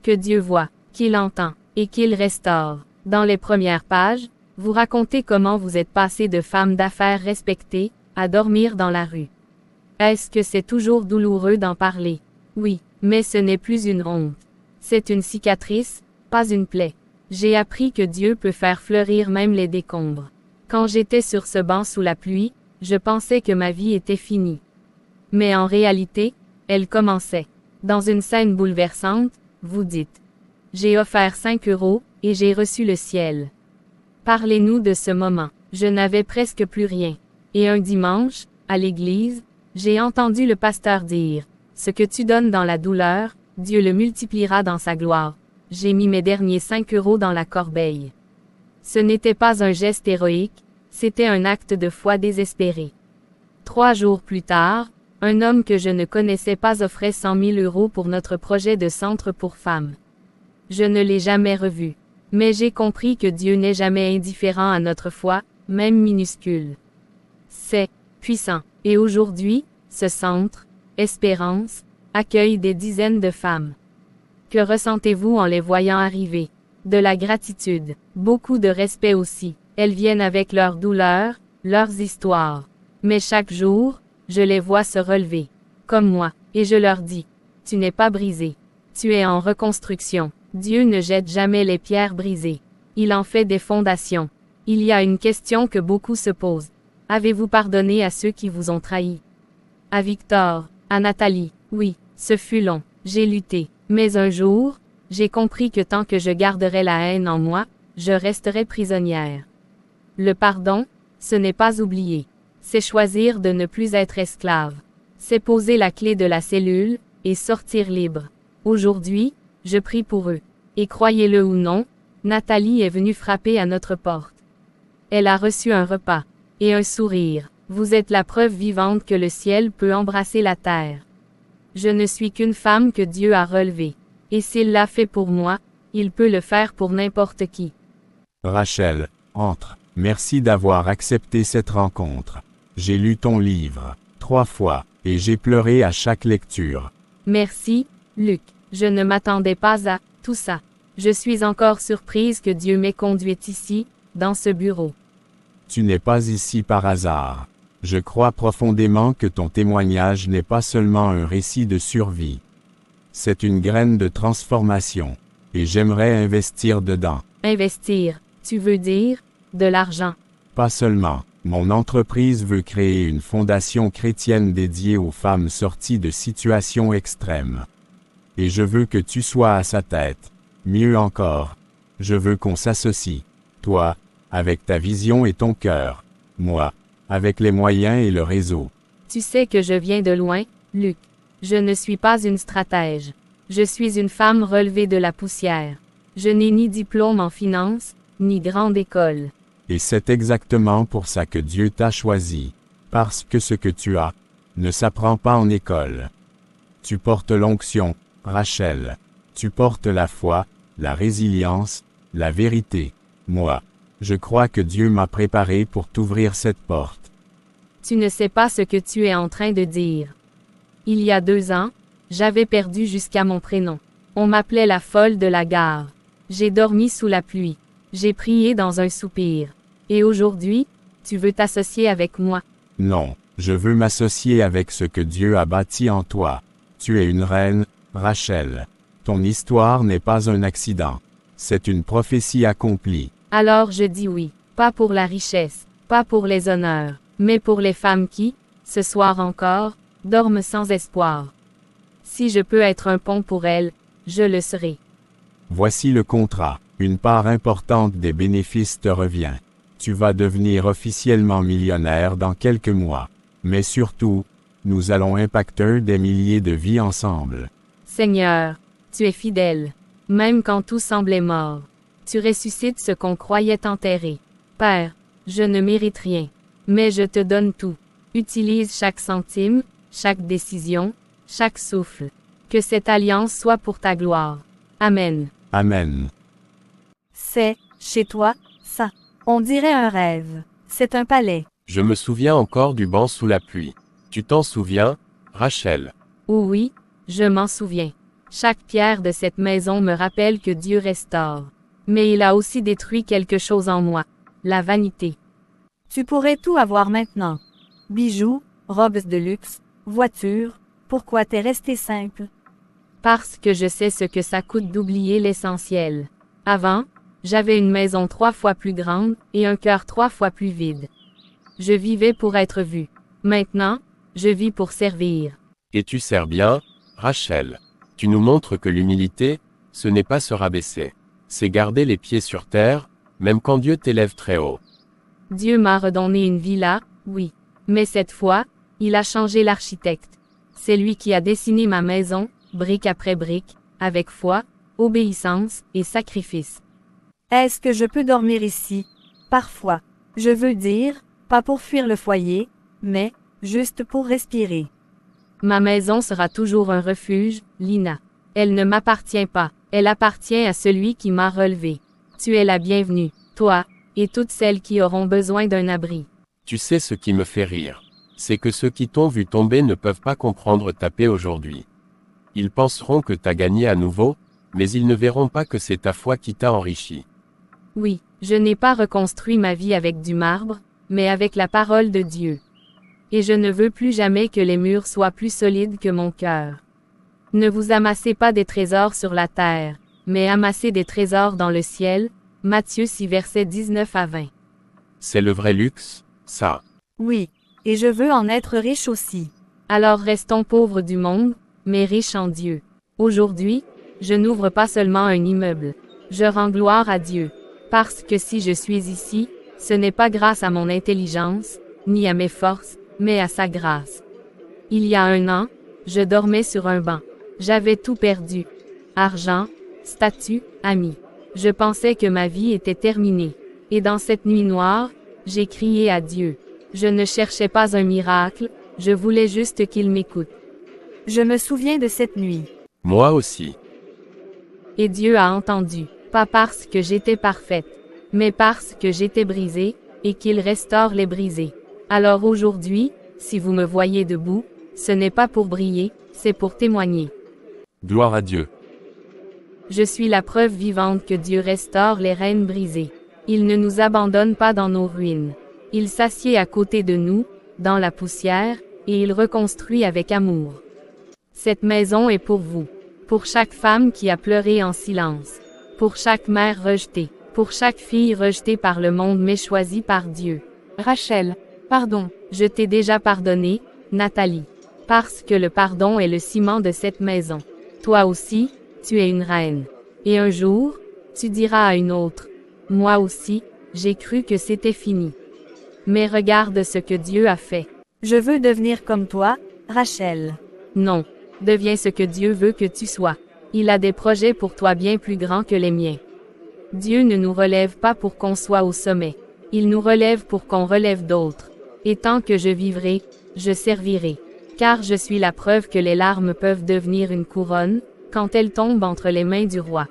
Que Dieu voit, qu'il entend, et qu'il restaure. Dans les premières pages, vous racontez comment vous êtes passé de femme d'affaires respectée, à dormir dans la rue. Est-ce que c'est toujours douloureux d'en parler? Oui, mais ce n'est plus une honte. C'est une cicatrice, pas une plaie. J'ai appris que Dieu peut faire fleurir même les décombres. Quand j'étais sur ce banc sous la pluie, je pensais que ma vie était finie. Mais en réalité, elle commençait. Dans une scène bouleversante, vous dites. J'ai offert 5 €, et j'ai reçu le ciel. Parlez-nous de ce moment. Je n'avais presque plus rien. Et un dimanche, à l'église, j'ai entendu le pasteur dire, « Ce que tu donnes dans la douleur, Dieu le multipliera dans sa gloire. » J'ai mis mes derniers 5 € dans la corbeille. Ce n'était pas un geste héroïque, c'était un acte de foi désespéré. 3 jours plus tard, un homme que je ne connaissais pas offrait 100 000 € pour notre projet de centre pour femmes. Je ne l'ai jamais revu. Mais j'ai compris que Dieu n'est jamais indifférent à notre foi, même minuscule. C'est puissant. Et aujourd'hui, ce centre, Espérance, accueille des dizaines de femmes. Que ressentez-vous en les voyant arriver? De la gratitude, beaucoup de respect aussi. Elles viennent avec leurs douleurs, leurs histoires. Mais chaque jour, je les vois se relever. Comme moi, et je leur dis, tu n'es pas brisé. Tu es en reconstruction. Dieu ne jette jamais les pierres brisées. Il en fait des fondations. Il y a une question que beaucoup se posent. Avez-vous pardonné à ceux qui vous ont trahi? À Victor, à Nathalie, oui, ce fut long. J'ai lutté. Mais un jour, j'ai compris que tant que je garderai la haine en moi, je resterai prisonnière. Le pardon, ce n'est pas oublier. C'est choisir de ne plus être esclave. C'est poser la clé de la cellule, et sortir libre. Aujourd'hui, je prie pour eux. Et croyez-le ou non, Nathalie est venue frapper à notre porte. Elle a reçu un repas. Et un sourire. Vous êtes la preuve vivante que le ciel peut embrasser la terre. Je ne suis qu'une femme que Dieu a relevée. Et s'il l'a fait pour moi, il peut le faire pour n'importe qui.
Rachel, entre. Merci d'avoir accepté cette rencontre. J'ai lu ton livre 3 fois, et j'ai pleuré à chaque lecture.
Merci, Luc. Je ne m'attendais pas à tout ça. Je suis encore surprise que Dieu m'ait conduite ici, dans ce bureau.
Tu n'es pas ici par hasard. Je crois profondément que ton témoignage n'est pas seulement un récit de survie. C'est une graine de transformation. Et j'aimerais investir dedans.
Investir, tu veux dire, de l'argent?
Pas seulement. Mon entreprise veut créer une fondation chrétienne dédiée aux femmes sorties de situations extrêmes. Et je veux que tu sois à sa tête. Mieux encore, je veux qu'on s'associe. Toi, avec ta vision et ton cœur. Moi, avec les moyens et le réseau.
Tu sais que je viens de loin, Luc. Je ne suis pas une stratège. Je suis une femme relevée de la poussière. Je n'ai ni diplôme en finance, ni grande école.
Et c'est exactement pour ça que Dieu t'a choisi. Parce que ce que tu as, ne s'apprend pas en école. Tu portes l'onction, Rachel. Tu portes la foi, la résilience, la vérité. Moi, je crois que Dieu m'a préparé pour t'ouvrir cette porte.
Tu ne sais pas ce que tu es en train de dire. Il y a 2 ans, j'avais perdu jusqu'à mon prénom. On m'appelait la folle de la gare. J'ai dormi sous la pluie. J'ai prié dans un soupir. Et aujourd'hui, tu veux t'associer avec moi?
Non, je veux m'associer avec ce que Dieu a bâti en toi. Tu es une reine, Rachel. Ton histoire n'est pas un accident. C'est une prophétie accomplie.
Alors je dis oui, pas pour la richesse, pas pour les honneurs, mais pour les femmes qui, ce soir encore, dorment sans espoir. Si je peux être un pont pour elles, je le serai.
Voici le contrat. Une part importante des bénéfices te revient. Tu vas devenir officiellement millionnaire dans quelques mois. Mais surtout, nous allons impacter des milliers de vies ensemble.
Seigneur, tu es fidèle. Même quand tout semblait mort. Tu ressuscites ce qu'on croyait enterré. Père, je ne mérite rien. Mais je te donne tout. Utilise chaque centime, chaque décision, chaque souffle. Que cette alliance soit pour ta gloire. Amen.
Amen.
C'est, chez toi, ça. On dirait un rêve. C'est un palais.
Je me souviens encore du banc sous la pluie. Tu t'en souviens, Rachel?
Oh oui, je m'en souviens. Chaque pierre de cette maison me rappelle que Dieu restaure. Mais il a aussi détruit quelque chose en moi. La vanité.
Tu pourrais tout avoir maintenant. Bijoux, robes de luxe, voitures. Pourquoi t'es resté simple?
Parce que je sais ce que ça coûte d'oublier l'essentiel. Avant, j'avais une maison 3 fois plus grande et un cœur 3 fois plus vide. Je vivais pour être vu. Maintenant, je vis pour servir.
Et tu sers bien, Rachel. Tu nous montres que l'humilité, ce n'est pas se rabaisser. C'est garder les pieds sur terre, même quand Dieu t'élève très haut.
Dieu m'a redonné une villa, oui. Mais cette fois, il a changé l'architecte. C'est lui qui a dessiné ma maison, brique après brique, avec foi, obéissance et sacrifice.
Est-ce que je peux dormir ici? Parfois. Je veux dire, pas pour fuir le foyer, mais, juste pour respirer.
Ma maison sera toujours un refuge, Lina. Elle ne m'appartient pas, elle appartient à celui qui m'a relevé. Tu es la bienvenue, toi, et toutes celles qui auront besoin d'un abri.
Tu sais ce qui me fait rire. C'est que ceux qui t'ont vu tomber ne peuvent pas comprendre ta paix aujourd'hui. Ils penseront que t'as gagné à nouveau, mais ils ne verront pas que c'est ta foi qui t'a enrichi.
Oui, je n'ai pas reconstruit ma vie avec du marbre, mais avec la parole de Dieu. Et je ne veux plus jamais que les murs soient plus solides que mon cœur. Ne vous amassez pas des trésors sur la terre, mais amassez des trésors dans le ciel. Matthieu 6 versets 19 à 20.
C'est le vrai luxe, ça.
Oui, et je veux en être riche aussi.
Alors restons pauvres du monde, mais riches en Dieu. Aujourd'hui, je n'ouvre pas seulement un immeuble. Je rends gloire à Dieu. Parce que si je suis ici, ce n'est pas grâce à mon intelligence, ni à mes forces, mais à sa grâce. Il y a 1 an, je dormais sur un banc. J'avais tout perdu. Argent, statut, amis. Je pensais que ma vie était terminée. Et dans cette nuit noire, j'ai crié à Dieu. Je ne cherchais pas un miracle, je voulais juste qu'il m'écoute.
Je me souviens de cette nuit.
Moi aussi.
Et Dieu a entendu, pas parce que j'étais parfaite, mais parce que j'étais brisée, et qu'il restaure les brisés. Alors aujourd'hui, si vous me voyez debout, ce n'est pas pour briller, c'est pour témoigner.
Gloire à Dieu.
Je suis la preuve vivante que Dieu restaure les rênes brisées. Il ne nous abandonne pas dans nos ruines. Il s'assied à côté de nous, dans la poussière, et il reconstruit avec amour. Cette maison est pour vous. Pour chaque femme qui a pleuré en silence. Pour chaque mère rejetée. Pour chaque fille rejetée par le monde mais choisie par Dieu.
Rachel, pardon.
Je t'ai déjà pardonné, Nathalie. Parce que le pardon est le ciment de cette maison. Toi aussi, tu es une reine. Et un jour, tu diras à une autre. Moi aussi, j'ai cru que c'était fini. Mais regarde ce que Dieu a fait.
Je veux devenir comme toi, Rachel.
Non. Deviens ce que Dieu veut que tu sois. Il a des projets pour toi bien plus grands que les miens. Dieu ne nous relève pas pour qu'on soit au sommet. Il nous relève pour qu'on relève d'autres. Et tant que je vivrai, je servirai. Car je suis la preuve que les larmes peuvent devenir une couronne, quand elles tombent entre les mains du roi.